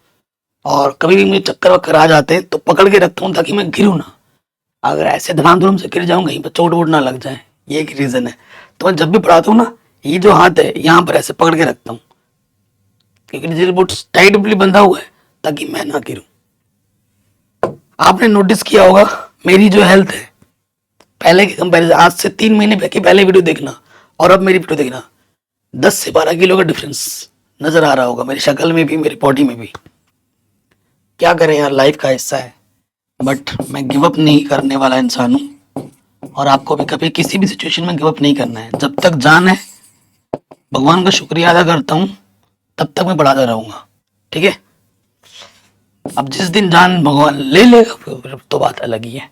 Speaker 1: और कभी भी मुझे चक्कर वक्कर आ जाते हैं तो पकड़ के रखता हूँ ताकि मैं गिरूँ ना। अगर ऐसे धड़ाम से गिर जाऊँ कहीं पर चोट वोट ना लग जाए, ये एक रीजन है। तो मैं जब भी पढ़ाता हूँ ना, ये जो हाथ है यहाँ पर ऐसे पकड़ के रखता हूँ क्योंकि डिजिटल बोर्ड टाइटली बंधा हुआ है ताकि मैं ना गिरूँ। आपने नोटिस किया होगा मेरी जो हेल्थ है पहले के कंपैरिजन, आज से 3 महीने की पहले वीडियो देखना और अब मेरी वीडियो देखना, 10 से 12 किलो का डिफरेंस नजर आ रहा होगा मेरी शक्ल में भी, मेरी बॉडी में भी। क्या करें यार, लाइफ का हिस्सा है, बट मैं गिव अप नहीं करने वाला इंसान हूँ और आपको भी कभी किसी भी सिचुएशन में गिव अप नहीं करना है। जब तक जान है भगवान का शुक्रिया अदा करता हूँ तब तक मैं बढ़ाता रहूंगा, ठीक है। अब जिस दिन जान भगवान ले लेगा फिर तो बात अलग ही है।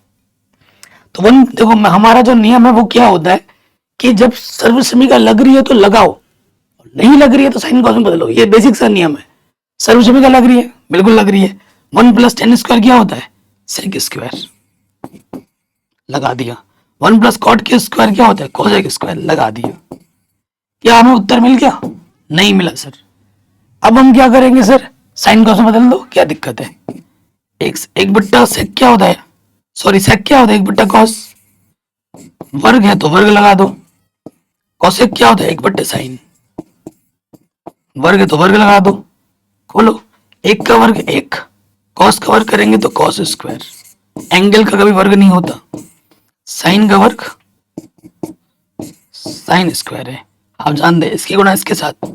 Speaker 1: तो वन देखो हमारा जो नियम है वो क्या होता है कि जब सर्वसमीका लग रही है तो लगाओ, नहीं लग रही है तो साइन कॉस में बदलो, ये बेसिक सा नियम है। सर्वसमीका लग रही है, बिल्कुल लग रही है, 1 + 10 स्क्वायर क्या होता है, सेक स्क्वायर, लगा दिया। 1 + कॉट के स्क्वायर क्या होता है, कोसेक स्क्वायर, लगा दिया। क्या हमें उत्तर मिल गया, नहीं मिला सर। अब हम क्या करेंगे सर, साइन कॉस में बदल दो, क्या दिक्कत है। एक बट्टा सेक क्या होता है, सॉरी सेक क्या होता है, 1/cos, वर्ग है तो वर्ग लगा दो। कॉसेक क्या होता है, 1/sin, वर्ग है तो वर्ग लगा दो। खोलो, 1 का वर्ग 1, कॉस का वर्ग करेंगे तो कॉस स्क्वायर, एंगल का कभी वर्ग नहीं होता, साइन का वर्ग साइन स्क्वायर है। आप जानते हैं इसकी गुणा इसके साथ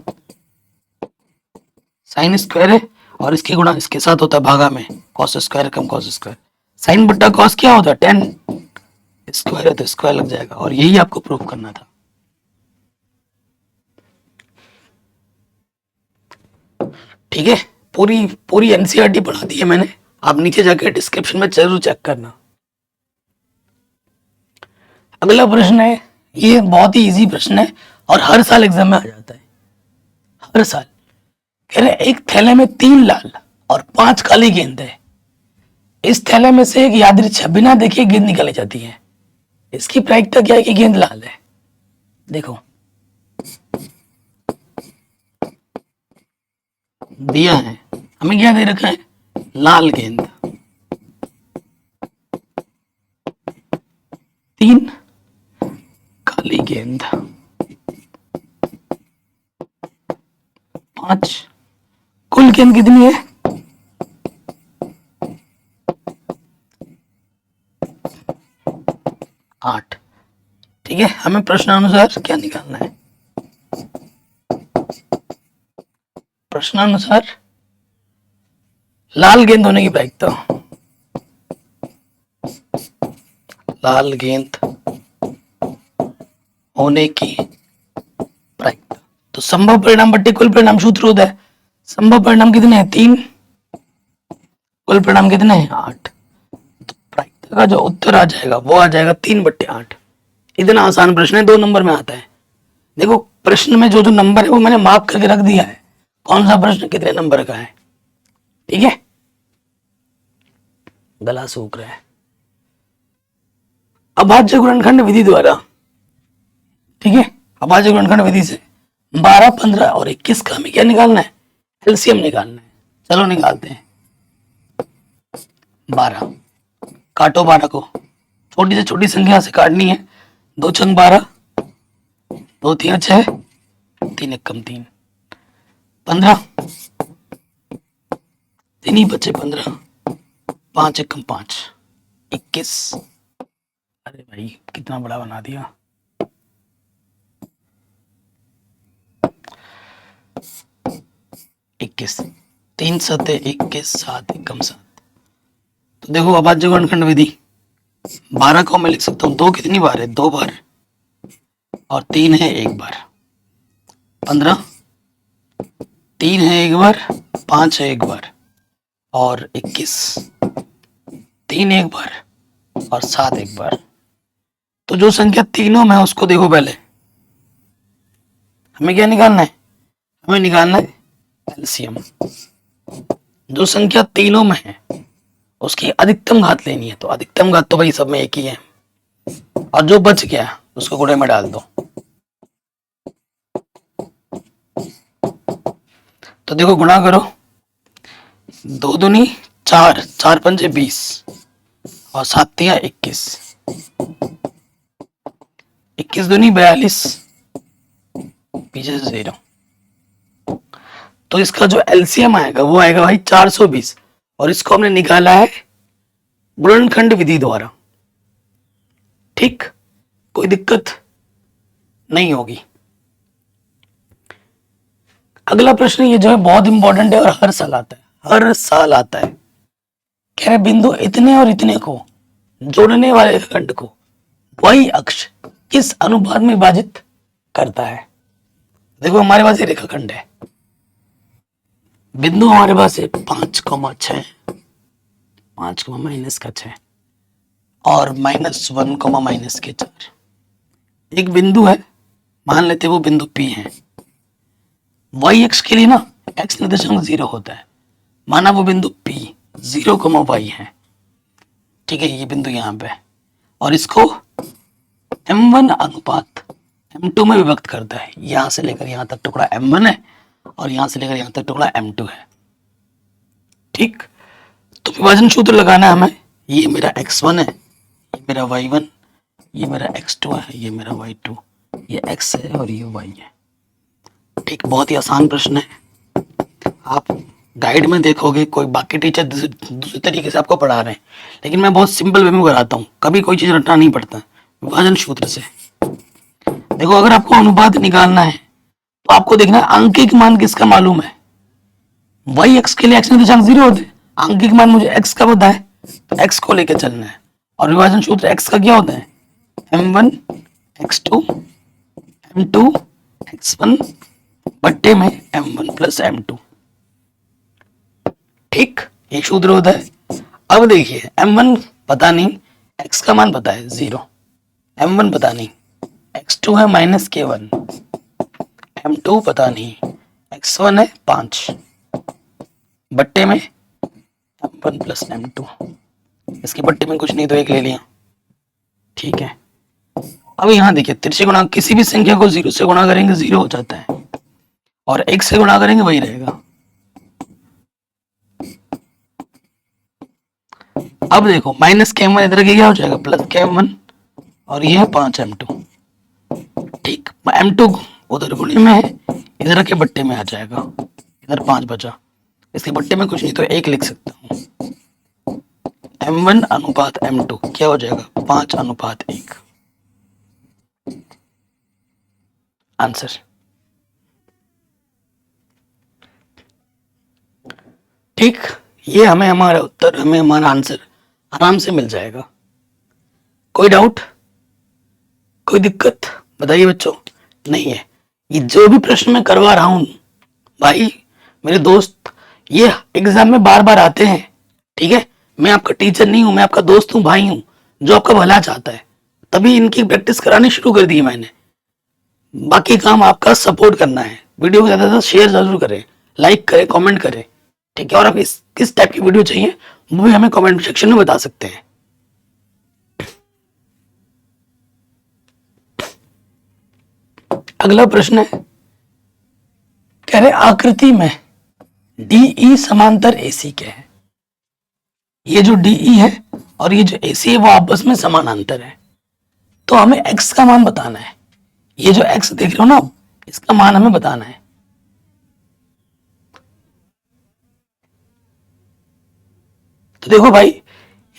Speaker 1: साइन स्क्वायर है और इसकी गुणा इसके साथ होता है भागा में, कॉस स्क्वायर कम कॉस स्क्वायर। साइन बट्टा कॉस क्या होता है, 10, स्क्वायर है तो स्क्वायर लग जाएगा, और यही आपको प्रूफ करना था। ठीक है, पूरी पूरी एनसीईआरटी पढ़ा दी है मैंने, आप नीचे जाकर डिस्क्रिप्शन में जरूर चेक करना। अगला प्रश्न है, ये बहुत ही इजी प्रश्न है और हर साल एग्जाम में आ जाता है, हर साल। कह रहे एक थैले में 3 लाल और 5 काली गेंद है, इस थैले में से एक यादृच्छिक बिना देखे गेंद निकाली जाती है, इसकी प्रायिकता क्या है कि गेंद लाल है। देखो दिया है हमें, क्या दे रखा है, लाल गेंद, 3 काली गेंद, 5, कुल गेंद कितनी है, 8। ठीक है, हमें प्रश्नानुसार क्या निकालना है, प्रश्नानुसार लाल गेंद होने की प्रायिकता, लाल गेंद होने की प्रायिकता। तो संभव परिणाम बट्टे कुल परिणाम सूत्र होता है, संभव परिणाम कितने हैं, 3, कुल परिणाम कितने हैं, 8। तो प्रायिकता का जो उत्तर आ जाएगा वो आ जाएगा 3/8। इतना आसान प्रश्न है, 2 नंबर में आता है। देखो प्रश्न में जो जो नंबर है वो मैंने मार्क करके रख दिया है, कौन सा प्रश्न कितने नंबर का है। ठीक है, गला सूख रहा है। अभाज्य गुणनखंड विधि द्वारा, ठीक है, अभाज्य गुणनखंड विधि से 12, 15 और 21 का हमें क्या निकालना है, एलसीएम निकालना है। चलो निकालते हैं। 12, काटो 12 को, छोटी से छोटी संख्या से काटनी है। 2 छंग 12, 2 3 6, 3 1 3, 15, 3 ही बचे 15, 5 1 5, 21, भाई कितना बड़ा बना दिया। इक्कीस, 3 7 21 7 एकम 7। तो देखो अभाज्य गुणनखंड विधि, 12 को मैं लिख सकता हूँ, 2 कितनी बार है, 2 बार, और 3 है 1 बार, 15, 3 है 1 बार, 5 है 1 बार, और 21, 3 1 बार और 7 1 बार। तो जो संख्या तीनों में है उसको देखो पहले, हमें क्या निकालना है, हमें निकालना है एलसीएम। जो संख्या तीनों में है उसकी अधिकतम घात लेनी है, तो अधिकतम घात तो भाई सब में एक ही है, और जो बच गया उसको गुणे में डाल दो। तो देखो गुणा करो, 2 दूनी 4, 4 पंजे 20 और 7 तिया 21, 21 दूनी 42, पीछे से 0। तो इसका जो एलसीएम आएगा वो आएगा भाई 420, और इसको हमने निकाला है गुणनखंड विधि द्वारा। ठीक, कोई दिक्कत नहीं होगी। अगला प्रश्न ये जो है बहुत इंपॉर्टेंट है और हर साल आता है, हर साल आता है। कह रहे बिंदु इतने और इतने को जोड़ने वाले रेखाखंड को y अक्ष किस अनुपात में विभाजित करता है। देखो हमारे पास ये रेखाखंड है, बिंदु हमारे पास है 5,6, 5 -6 और -1, -4। एक बिंदु है, मान लेते वो बिंदु P है। y अक्ष के लिए ना x निर्देशांक 0 होता है, माना वो बिंदु P 0, y है। ठीक है, ये बिंदु यहाँ पे, और इसको m1 अनुपात m2 में विभक्त करता है। यहां से लेकर यहां तक टुकड़ा m1 है और यहां से लेकर यहां तक टुकड़ा m2 है। ठीक, तो विभाजन सूत्र लगाना है हमें। ये मेरा x1 है, ये मेरा y1, ये मेरा x2 है, ये मेरा y2, ये x है और ये y है। ठीक, बहुत ही आसान प्रश्न है। आप गाइड में देखोगे कोई बाकी टीचर दूसरे तरीके से आपको पढ़ा रहे हैं, लेकिन मैं बहुत सिंपल वे में कराता हूँ, कभी कोई चीज रटना नहीं पड़ता विभाजन सूत्र से। देखो अगर आपको अनुपात निकालना है तो आपको देखना है अंकिक मान किसका मालूम है। y x के लिए x निर्देशांक 0 होते हैं, अंकिक मान मुझे x का पता है तो x को लेकर चलना है, और विभाजन सूत्र x का क्या होता है, m1 x2 m2 x1 बट्टे में m1 प्लस m2। ठीक, ये सूत्र होता है। अब देखिए m1 पता नहीं, x का मान पता है 0, m1 पता नहीं, x2 है -k1, m2 पता नहीं, x1 है 5 बट्टे में m1 प्लस m2। इसके बट्टे में कुछ नहीं तो 1 ले लिया। ठीक है, अब यहां देखिए तिरछे गुणांक, किसी भी संख्या को 0 से गुणा करेंगे 0 हो जाता है, और 1 से गुणा करेंगे वही रहेगा। अब देखो -k1 इधर के क्या हो जाएगा +k1, और ये है 5m2। ठीक, m2 उधर गुणे में है, इधर के बट्टे में आ जाएगा, इधर 5 बचा, इसके बट्टे में कुछ नहीं तो 1 लिख सकता हूं। m1 अनुपात m2 क्या हो जाएगा 5:1। आंसर। ठीक, ये हमें हमारा उत्तर, हमें हमारा आंसर आराम से मिल जाएगा। कोई डाउट, कोई दिक्कत बताइए बच्चों। नहीं है, ये जो भी प्रश्न मैं करवा रहा हूं भाई मेरे दोस्त, ये एग्जाम में बार बार आते हैं। ठीक है, मैं आपका टीचर नहीं हूं, मैं आपका दोस्त हूं, भाई हूं, जो आपका भला चाहता है, तभी इनकी प्रैक्टिस करानी शुरू कर दी मैंने। बाकी काम आपका सपोर्ट करना है। वीडियो को ज्यादा से शेयर जरूर करें, लाइक करें, कमेंट करें। ठीक है, और आप किस टाइप की वीडियो चाहिए वो भी हमें कमेंट सेक्शन में बता सकते हैं। अगला प्रश्न है, कह रहे आकृति में DE समांतर AC के है। ये जो DE है और ये जो AC है वो आपस में समानांतर है, तो हमें x का मान बताना है। ये जो x देख रहे हो ना, इसका मान हमें बताना है। तो देखो भाई,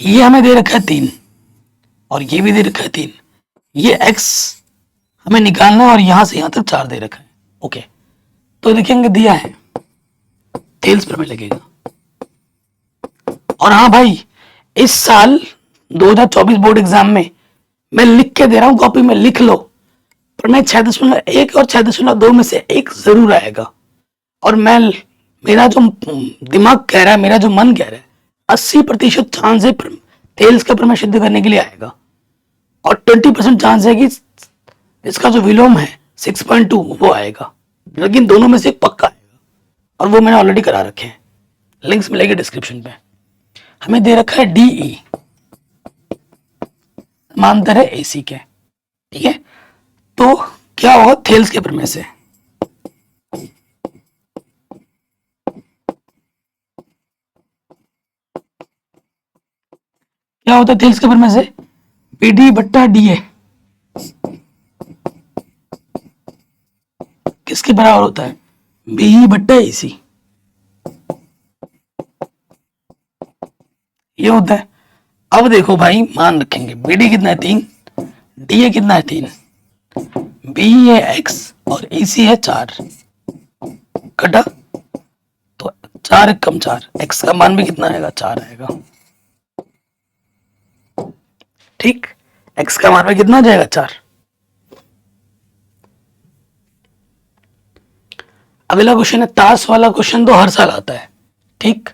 Speaker 1: ये हमें दे रखा है 3 और ये भी दे रखा है 3। ये x हमें निकालना है और यहां से यहां तक 4 दे रखा है। ओके, तो देखेंगे दिया है, थेल्स प्रमेय लगेगा। और हाँ भाई, इस साल 2024 बोर्ड एग्जाम में मैं लिख के दे रहा हूं, कॉपी में लिख लो, प्रमेय 6.1 और 6.2 में से एक जरूर आएगा। और मेरा जो दिमाग कह रहा है, मेरा जो मन कह रहा है, 80% चांस है थेल्स का प्रमेय सिद्ध करने के लिए आएगा, और 20% चांस है कि इसका जो विलोम है 6.2 वो आएगा। लेकिन दोनों में से एक पक्का आएगा, और वो मैंने ऑलरेडी करा रखे हैं, लिंक्स मिलेंगे डिस्क्रिप्शन पे। हमें दे रखा है डीई समांतर है एसी के, ठीक है। तो क्या होगा थेल्स के प्रमेय से? क्या होता है थेल्स के प्रमेय से? बीडी बट्टा डीए किसके बराबर होता है? बीई बट्टा एसी, ये होता है। अब देखो भाई, मान रखेंगे बीडी कितना है 3, डीए कितना है 3, बी है x और एसी है 4, कटा तो 4 कम 4, x का मान भी कितना आएगा? 4 आएगा, ठीक। x का मान भी कितना आ जाएगा? 4। अगला क्वेश्चन है ताश वाला क्वेश्चन, तो हर साल आता है, ठीक।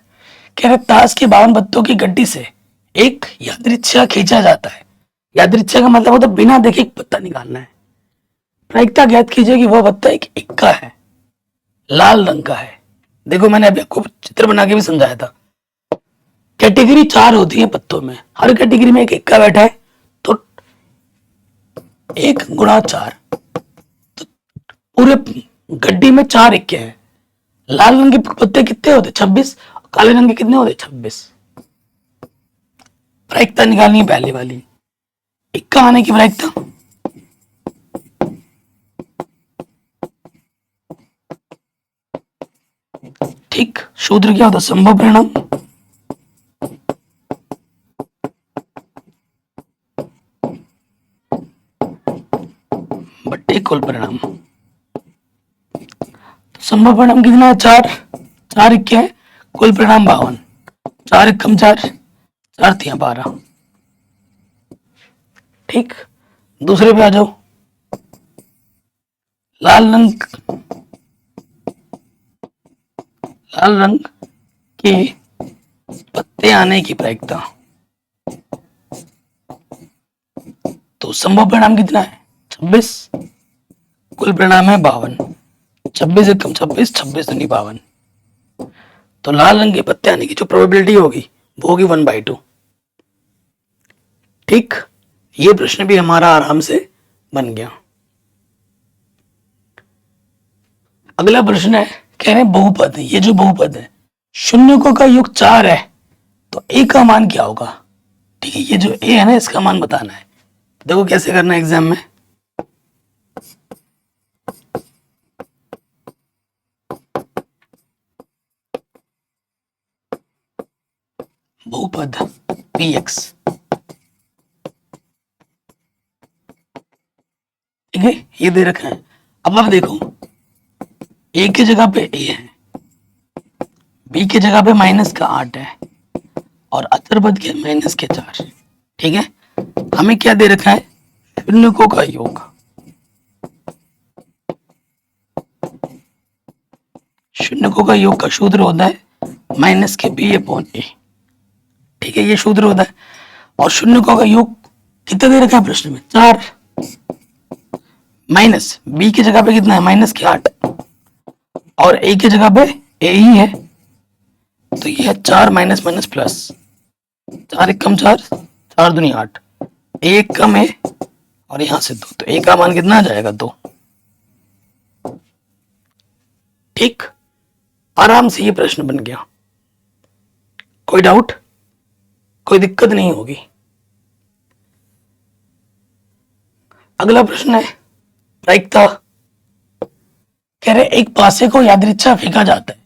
Speaker 1: कह रहे ताश के 52 पत्तों की गड्डी से एक यादृच्छिक खींचा जाता है। यादृच्छिक का मतलब होता है बिना देखे एक पत्ता निकालना है। प्रायिकता ज्ञात कीजिए कि वह पत्ता एक इक्का है, लाल रंग का है। देखो मैंने अभी आपको चित्र बना के भी समझाया था। कैटेगरी 4 होती है पत्तों में, हर कैटेगरी में एक इक्का बैठा है, तो 1 गुणा 4, तो पूरे गड्डी में 4 इक्के हैं। लाल रंग के पत्ते कितने होते? 26। काले रंग के कितने होते? 26। प्रायिकता निकालनी है पहले वाली, इक्का आने की प्रायिकता। ठीक, सूत्र क्या होता? संभव परिणाम बट्टे कुल परिणाम। तो संभव परिणाम कितना है? 4, 4 इक्के है, कुल परिणाम 52, 4 एकम 4, 4 तिया 12, ठीक। दूसरे पे आ जाओ। लाल रंग के पत्ते आने की प्रायिकता, तो संभव परिणाम कितना है? 26, कुल परिणाम है 52, 26 एकम 26, 26 दूनी 52। तो लाल रंग के पत्ते आने की जो प्रोबेबिलिटी होगी वो होगी 1/2, ठीक। ये प्रश्न भी हमारा आराम से बन गया। अगला प्रश्न है, कह रहे हैं बहुपद, ये जो बहुपद है शून्यकों का योग 4 है, तो ए का मान क्या होगा? ठीक है, ये जो ए है ना, इसका मान बताना है। देखो कैसे करना है एग्जाम में। बहुपद px, ठीक है, ये दे रखा है। अब आप देखो, ए की जगह पे ए है, बी की जगह पे -8 है, और अचर पद के -4, ठीक है। हमें क्या दे रखा है? शून्यकों का योग। शून्यकों का योग का सूत्र होता है -b/a, ठीक है, ये सूत्र होता है। और शून्यकों का योग कितना दे रखा है प्रश्न में? 4, माइनस बी की जगह पे कितना है? -8, और ए की जगह पे ए ही है, तो ये है 4 माइनस माइनस प्लस, 4 एकम 4, 4 दूनी 8, एक कम है और यहां से 2, तो ए का मान कितना आ जाएगा? 2, ठीक। आराम से ये प्रश्न बन गया, कोई डाउट, कोई दिक्कत नहीं होगी। अगला प्रश्न है प्रायिकता। कह रहे एक पासे को यादृच्छा फेंका जाता है,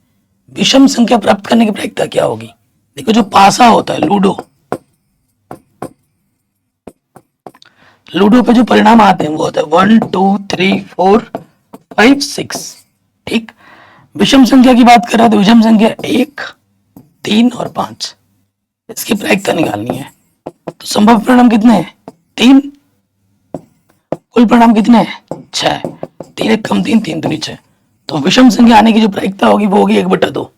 Speaker 1: विषम संख्या प्राप्त करने की प्रायिकता क्या होगी? देखो जो पासा होता है लूडो, लूडो पे जो परिणाम आते हैं वो होता है 1 2 3 4 5 6। ठीक, विषम संख्या की बात कर रहा है तो विषम संख्या 1 3 और 5, इसकी प्रायिकता निकालनी है। तो संभव परिणाम कितने हैं? 3। कुल परिणाम कितने हैं? 6। 3 1 कम 3 3 दूनी 6। तो विषम संख्या आने की जो प्रायिकता होगी वो होगी 1/2।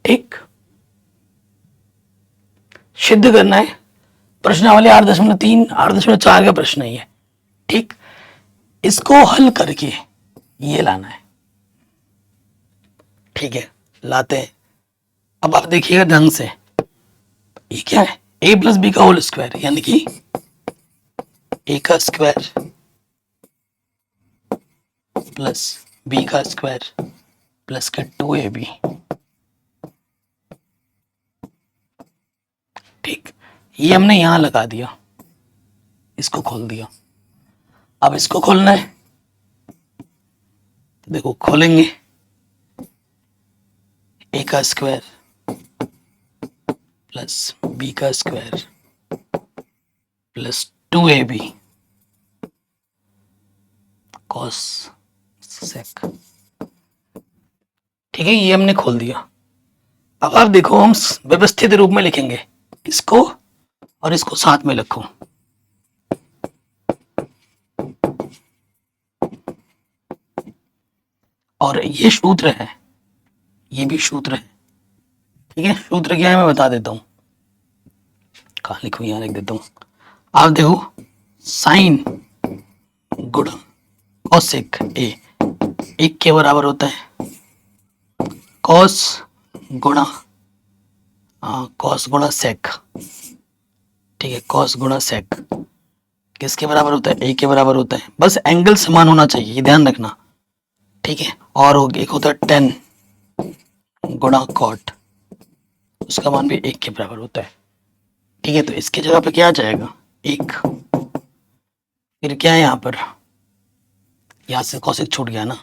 Speaker 1: ठीक, सिद्ध करना है। प्रश्नावली 8.3 8.4 का प्रश्न ही है। ठीक, इसको हल करके ये लाना है। ठीक है, लाते हैं। अब आप देखिएगा ढंग से, ये क्या है? a प्लस बी का होल स्क्वायर, यानी कि a का स्क्वायर प्लस b का स्क्वायर प्लस के 2ab। ठीक, ये हमने यहां लगा दिया, इसको खोल दिया। अब इसको खोलना है, देखो खोलेंगे, a का स्क्वायर प्लस b का square plus 2ab cos sec. ठीक है, ये हमने खोल दिया। अब आप देखो, हम व्यवस्थित रूप में लिखेंगे, इसको और इसको साथ में लिखो। और ये सूत्र है, ये भी सूत्र है। ठीक है, सूत्र क्या है मैं बता देता हूं, कहां लिखूं, यहां लिख देता हूं। आप देखो, साइन गुणा कॉसेक ए 1 के बराबर होता है कॉस गुणा सेक। ठीक है, कॉस गुणा सेक किसके बराबर होता है? a के बराबर होता है। बस एंगल समान होना चाहिए, ये ध्यान रखना। ठीक है, और एक होता है 10 गुणा कॉट, उसका मान भी 1 के बराबर होता है। ठीक है, तो इसके जगह पे क्या आ जाएगा? 1। फिर क्या है यहाँ पर? यहाँ से कॉसेक छूट गया ना,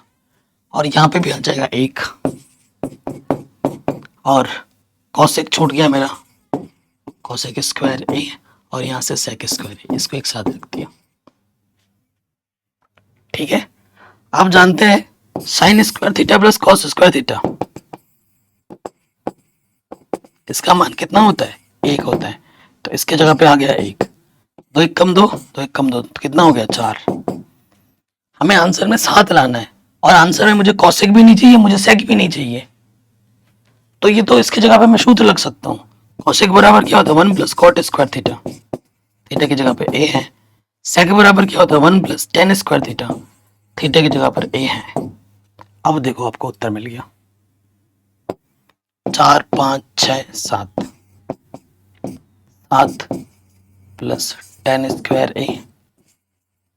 Speaker 1: और यहाँ पे भी आ जाएगा 1, और कॉसेक छूट गया मेरा, कॉसेक स्क्वायर ए, और यहाँ से सेक स्क्वायर ए, इसको एक साथ रख दिया। ठीक है, आप जानते हैं sine square theta plus cos square theta, इसका मान कितना होता है? 1 होता है। तो इसके जगह पे आ गया 1, 2 1 कम 2, 2 1 कम 2, तो कितना हो गया? 4। हमें आंसर में 7 लाना है, और आंसर में मुझे कॉसेक भी नहीं चाहिए, मुझे सेक भी नहीं चाहिए। तो ये तो इसकी जगह पे मैं सूत्र लग सकता हूँ। कॉसेक बराबर क्या होता है? 1 plus cot square theta, theta की जगह पे ए है। सेक बराबर क्या होता है? 1 plus ten square theta, theta की जगह पर ए है। अब देखो आपको उत्तर मिल गया, 4 5 6 7 7 प्लस टेन स्क्वायर ए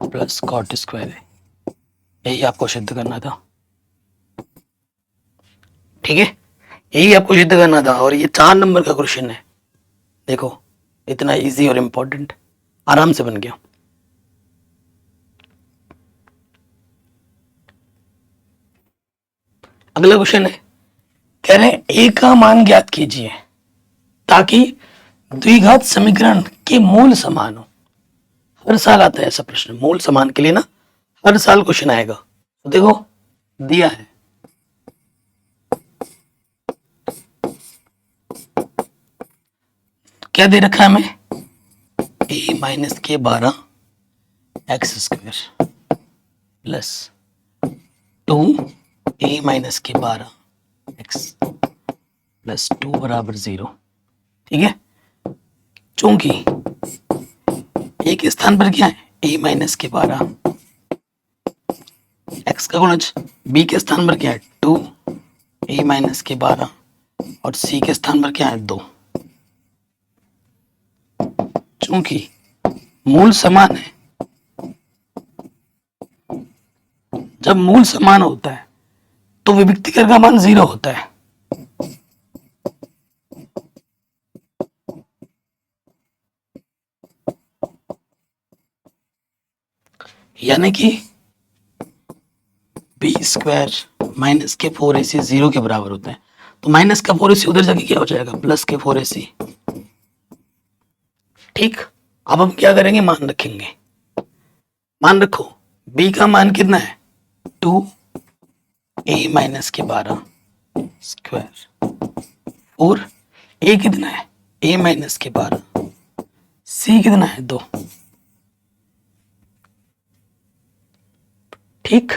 Speaker 1: प्लस कॉट स्क्वायर ए, यही आपको सिद्ध करना था। ठीक है, यही आपको सिद्ध करना था, और ये 4 नंबर का क्वेश्चन है। देखो, इतना इजी और इम्पोर्टेंट, आराम से बन गया। अगला क्वेश्चन है, कह रहे हैं ए का मान ज्ञात कीजिए ताकि द्विघात समीकरण के मूल समान हो। हर साल आता है ऐसा प्रश्न, मूल समान के लिए ना हर साल क्वेश्चन आएगा। तो देखो दिया है, क्या दे रखा है हमें? a माइनस के 12 x square plus 2a minus के 12 एक्स प्लस 2 बराबर 0। ठीक है, चूंकि एक स्थान पर क्या है? a माइनस के 12, एक्स का गुणज, b के स्थान पर क्या है? 2a माइनस के 12, और c के स्थान पर क्या है? 2। चूंकि मूल समान है, जब मूल समान होता है तो विभक्तिकर का मान 0 होता है। यानी कि बी स्क्वायर माइनस के 4ac 0 के बराबर होता है। तो माइनस का 4ac उधर जाके क्या हो जाएगा? प्लस के 4ac। ठीक, अब हम क्या करेंगे, मान रखेंगे। मान रखो b का मान कितना है 2a-12 और a कितना है a-12, c कितना है 2। ठीक,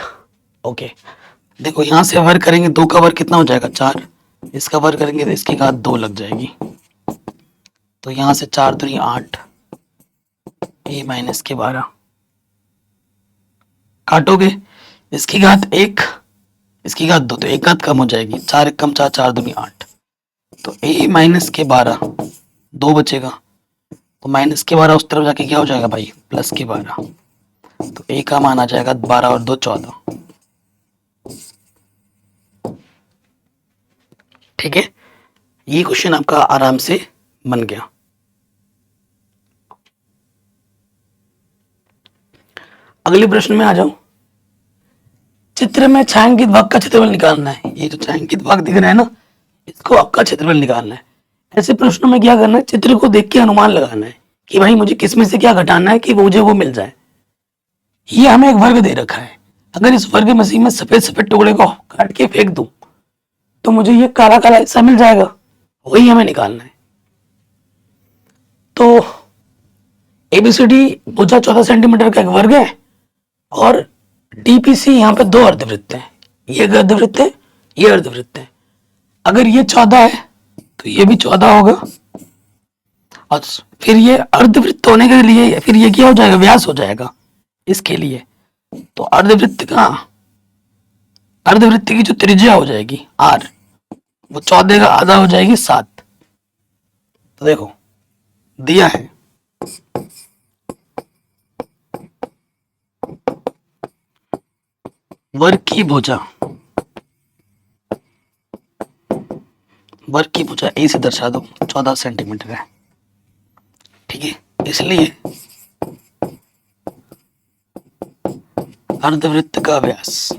Speaker 1: ओके। देखो यहां से वर्ग करेंगे, 2 का वर्ग कितना हो जाएगा 4, इसका वर्ग करेंगे तो इसकी घात 2 लग जाएगी। तो यहां से 4 दूनी 8, a-12 काटोगे, इसकी घात 1, इसकी घात 2, तो एक घात कम हो जाएगी, 4 एक कम 4, 4 दूनी 8, तो a-12 2 बचेगा, तो -12 उस तरफ जाके क्या हो जाएगा भाई +12, तो a का मान आ जाएगा 12 और 2 14। ठीक है, ये क्वेश्चन आपका आराम से बन गया। अगले प्रश्न में आ जाओ। चित्र में छायांकित भाग का क्षेत्रफल निकालना है। ये जो छायांकित भाग दिख रहा है ना, इसको आपका क्षेत्रफल निकालना है। ऐसे प्रश्नों में क्या करना है, चित्र को देख के अनुमान लगाना है कि भाई मुझे किस में से क्या घटाना है कि मुझे वो मिल जाए। ये हमें एक वर्ग दे रखा है, अगर इस वर्ग मसीह में सफेद सफेद टुकड़े को काट के फेंक दूं तो मुझे ये काला काला हिस्सा मिल जाएगा, वही हमें निकालना है। तो एबीसीडी भुजा 14 सेंटीमीटर का एक वर्ग है और डीपीसी यहाँ पे 2 अर्धवृत्त हैं, ये एक अर्धवृत्त है, ये अर्धवृत्त है। अगर ये 14 है तो ये भी 14 होगा, और फिर ये अर्धवृत्त होने के लिए फिर ये क्या हो जाएगा, व्यास हो जाएगा इसके लिए। तो अर्धवृत्त की जो त्रिज्या हो जाएगी r, वो 14 का आधा हो जाएगी 7। तो देखो दिया है वर्ग की भुजा ए से दर्शा दो 14 सेंटीमीटर है। ठीक है, इसलिए अर्धवृत्त का व्यास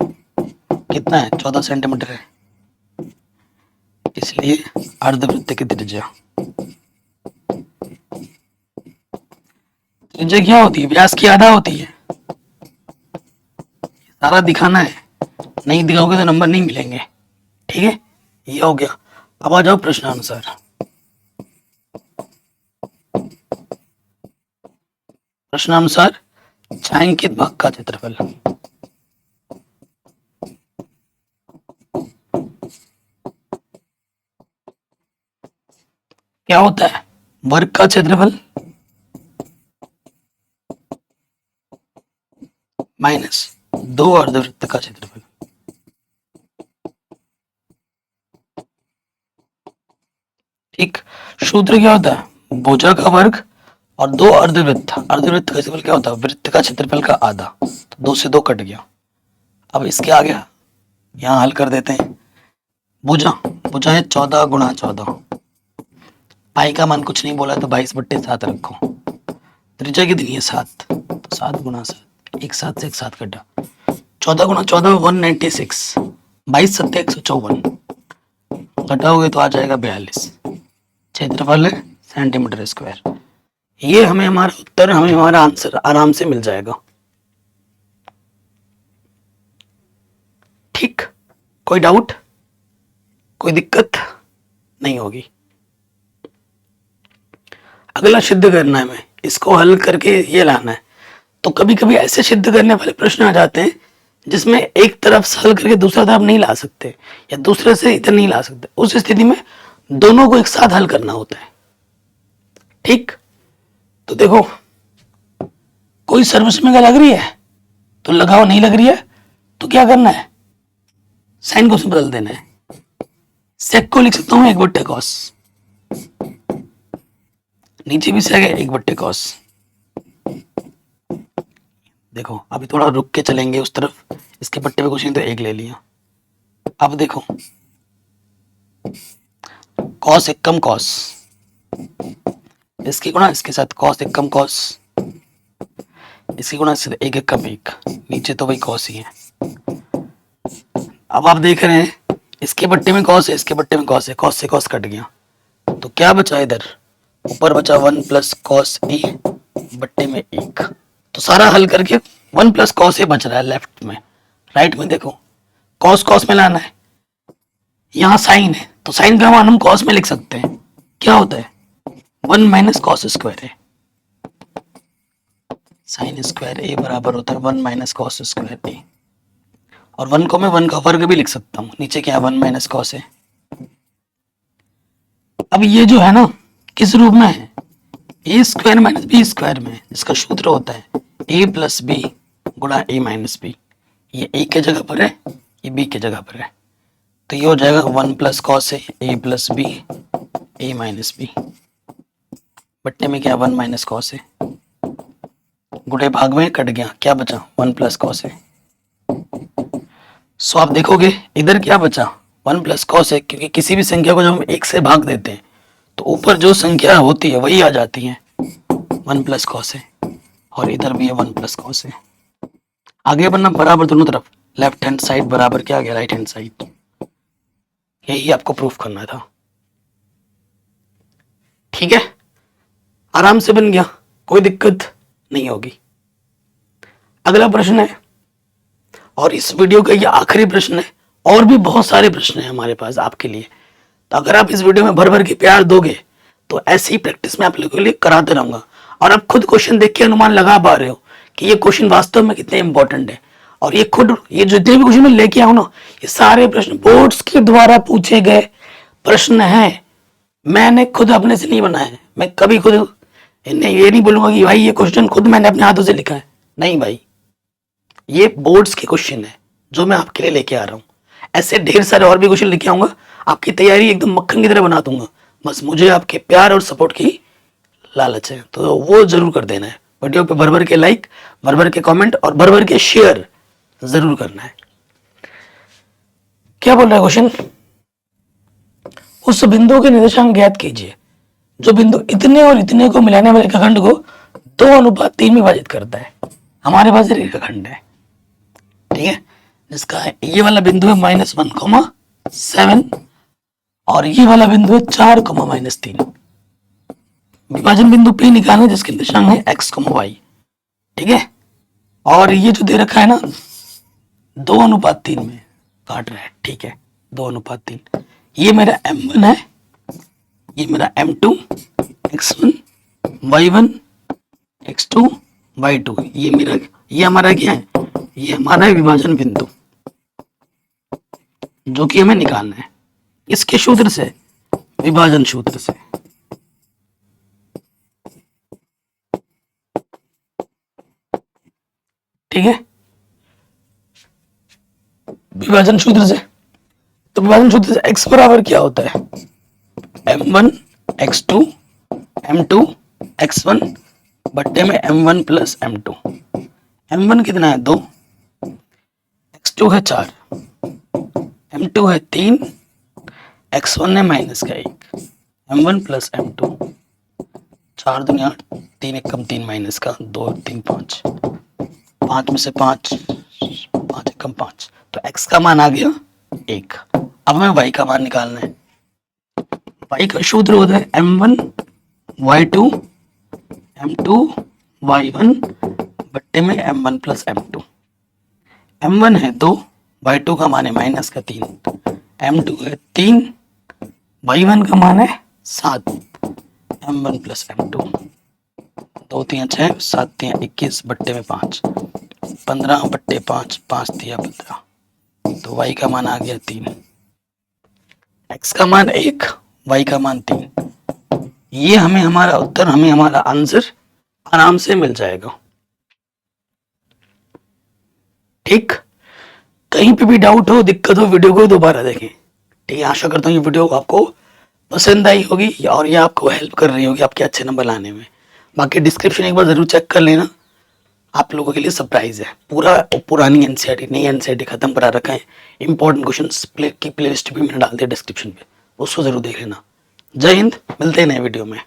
Speaker 1: कितना है 14 सेंटीमीटर है, इसलिए अर्धवृत्त की त्रिज्या क्या होती है, व्यास की आधा होती है। सारा दिखाना है, नहीं दिखाओगे तो नंबर नहीं मिलेंगे। ठीक है, ये हो गया। अब आ जाओ प्रश्नानुसार। प्रश्नानुसार छायांकित भाग का क्षेत्रफल। क्या होता है, वर्ग का क्षेत्रफल माइनस 2 अर्धवृत्त का क्षेत्रफल। ठीक, सूत्र क्या होता है, भुजा का वर्ग और 2 अर्धवृत्त का क्षेत्रफल क्या होता है, वृत्त का क्षेत्रफल का आधा। तो 2 से 2 कट गया। अब इसके आगे यहाँ हल कर देते हैं। भुजा है 14 गुणा 14, पाई का मान कुछ नहीं बोला तो 22/7 रखो। त्रिज्या कितनी है 7, तो 7 गुणा 7, एक 7 से एक 7 कटा, 14 गुणा 14 196, 22 7 154, घटाओगे तो आ जाएगा 42। क्षेत्रफल है सेंटीमीटर स्क्वायर। ये हमें हमारा आंसर आराम से मिल जाएगा। ठीक, कोई डाउट, कोई दिक्कत नहीं होगी। अगला सिद्ध करना है, हमें इसको हल करके ये लाना है। तो कभी कभी ऐसे सिद्ध करने वाले प्रश्न आ जाते हैं जिसमें एक तरफ से हल करके दूसरा तरफ नहीं ला सकते, या दूसरे से इधर नहीं ला सकते। उस स्थिति में दोनों को एक साथ हल करना होता है। ठीक, तो देखो कोई सर्वसमय का लग रही है तो लगाओ, नहीं लग रही है तो क्या करना है, साइन को बदल देना है। सेक को लिख सकता हूं 1/cos, नीचे भी सेक है 1/cos। देखो अभी थोड़ा रुक के चलेंगे उस तरफ, इसके पट्टे पे कुछ नहीं तो 1 ले लिया। अब देखो cos 1 कम cos, इसकी गुणा इसके साथ cos 1 कम cos, इसकी गुणा इससे 1 1 कम 1, नीचे तो वही cos ही है। अब आप देख रहे हैं इसके पट्टे में cos है, इसके पट्टे में cos है, cos से cos कट गया, तो क्या बचा इधर ऊपर बचा 1 प्लस कॉस ए बट्टे में 1। तो सारा हल करके 1 प्लस कॉस ए बच रहा है लेफ्ट में। राइट में देखो कॉस कॉस में लाना है, यहाँ साइन है तो साइन का मान हम कॉस में लिख सकते हैं। क्या होता है 1 माइनस कॉस स्क्वायर है। साइन स्क्वायर ए बराबर होता है 1 माइनस कॉस स्क्वायर ए। और 1 को मैं 1 का वर्ग भी लिख सकता हूँ, नीचे क्या 1 माइनस कॉस है। अब ये जो है ना किस रूप में है, ए स्क्वायर माइनस बी स्क्वायर में, जिसका सूत्र होता है ए प्लस बी गुणा ए माइनस बी। ये ए के जगह पर है, ये बी के जगह पर है, तो ये हो जाएगा 1 plus cos A plus B A minus B बट्टे में क्या 1 माइनस कॉस ए, गुणे भाग में कट गया, क्या बचा 1 प्लस कॉस ए। सो आप देखोगे इधर क्या बचा 1 प्लस कॉस ए, क्योंकि किसी भी संख्या को जब हम 1 से भाग देते हैं तो ऊपर जो संख्या होती है वही आ जाती है 1 प्लस कॉस ए, और इधर भी है 1 प्लस कॉस ए। आगे बढ़ना बराबर दोनों तरफ, लेफ्ट हैंड साइड बराबर क्या आ गया राइट हैंड साइड। यही आपको प्रूफ करना था। ठीक है, आराम से बन गया, कोई दिक्कत नहीं होगी। अगला प्रश्न है, और इस वीडियो का ये आखिरी प्रश्न है, और भी बहुत सारे प्रश्न हैं हमारे पास आपके लिए। तो अगर आप इस वीडियो में भर भर के प्यार दोगे तो ऐसी ही प्रैक्टिस में आप लोगों के लिए कराते रहूंगा, और आप खुद क्वेश्चन देख के अनुमान लगा पा रहे हो कि ये क्वेश्चन वास्तव में कितने इंपॉर्टेंट है। और ये खुद ये जितने भी क्वेश्चन मैं लेके आऊं ना, ये सारे प्रश्न बोर्ड्स के द्वारा पूछे गए प्रश्न हैं, मैंने खुद अपने से नहीं बनाए। मैं कभी खुद ये नहीं बोलूंगा कि भाई ये क्वेश्चन खुद मैंने अपने हाथों से लिखा है, नहीं भाई, ये बोर्ड्स के क्वेश्चन है जो मैं आपके लिए लेके आ रहा हूँ। ऐसे ढेर सारे और भी क्वेश्चन लेके आऊंगा, आपकी तैयारी एकदम मक्खन की तरह बना दूंगा। बस मुझे आपके प्यार और सपोर्ट की लालच है, तो वो जरूर कर देना है। वीडियो पे भर भर के लाइक, भर भर के कमेंट और भर भर के शेयर जरूर करना है। क्या बोल रहा है क्वेश्चन, उस बिंदु के निर्देशांक ज्ञात कीजिए जो बिंदु इतने और इतने को मिलाने वाले रेखाखंड को 2:3 में विभाजित करता है। हमारे पास रेखाखंड है, ठीक है, जिसका ये वाला बिंदु है -1,7 और ये वाला बिंदु है 4,-3। विभाजन बिंदु P निकालना जिसके निर्देशांक है x, y, ठीक है। और ये जो दे रखा है ना 2:3 में काट रहा है, ठीक है, 2:3। ये मेरा m1 है, ये मेरा m2, x1, y1, x2, y2। ये हमारा क्या है, ये हमारा विभाजन बिंदु जो कि हमें निकालना है इसके सूत्र से, विभाजन सूत्र से। ठीक है, विभाजन सूत्र से। तो विभाजन सूत्र से x बराबर क्या होता है m1 x2 m2 x1 बट्टे में m1 प्लस m2। m1 कितना है 2, x2 है 4, m2 है 3, x1 है -1, m1 प्लस m2। 4 दूनी 8, 3 एकम 3 माइनस का 2 3 5, 5 में से 5 एकम 5, तो x का मान आ गया 1। अब हमें y का मान निकालना है। y का सूत्र होता है m1 y2 m2 y1 बट्टे में m1 प्लस m2। m1 है 2, y2 का मान है -3, m2 है 3, y1 का मान है 7, m1 प्लस m2। 2 3 6 7 3 21 बट्टे में 5, 15 बट्टे 5, 5 3 15, तो y का मान आ गया 3, x का मान 1, y का मान 3। ये हमें हमारा उत्तर, हमें हमारा आंसर आराम से मिल जाएगा। ठीक, कहीं पे भी डाउट हो, दिक्कत हो, वीडियो को दोबारा देखें। ठीक है, आशा करता हूँ ये वीडियो आपको पसंद आई होगी और ये आपको हेल्प कर रही होगी आपके अच्छे नंबर लाने में। बाकी डिस्क्रिप्शन एक बार जरूर चेक कर लेना, आप लोगों के लिए सरप्राइज है। पूरा पुरानी एनसीईआरटी नई एनसीईआरटी खत्म करा रखा है, इंपॉर्टेंट क्वेश्चंस की प्लेलिस्ट भी मैंने डाल दिया डिस्क्रिप्शन पे, उसको जरूर देख लेना। जय हिंद, मिलते हैं नए वीडियो में।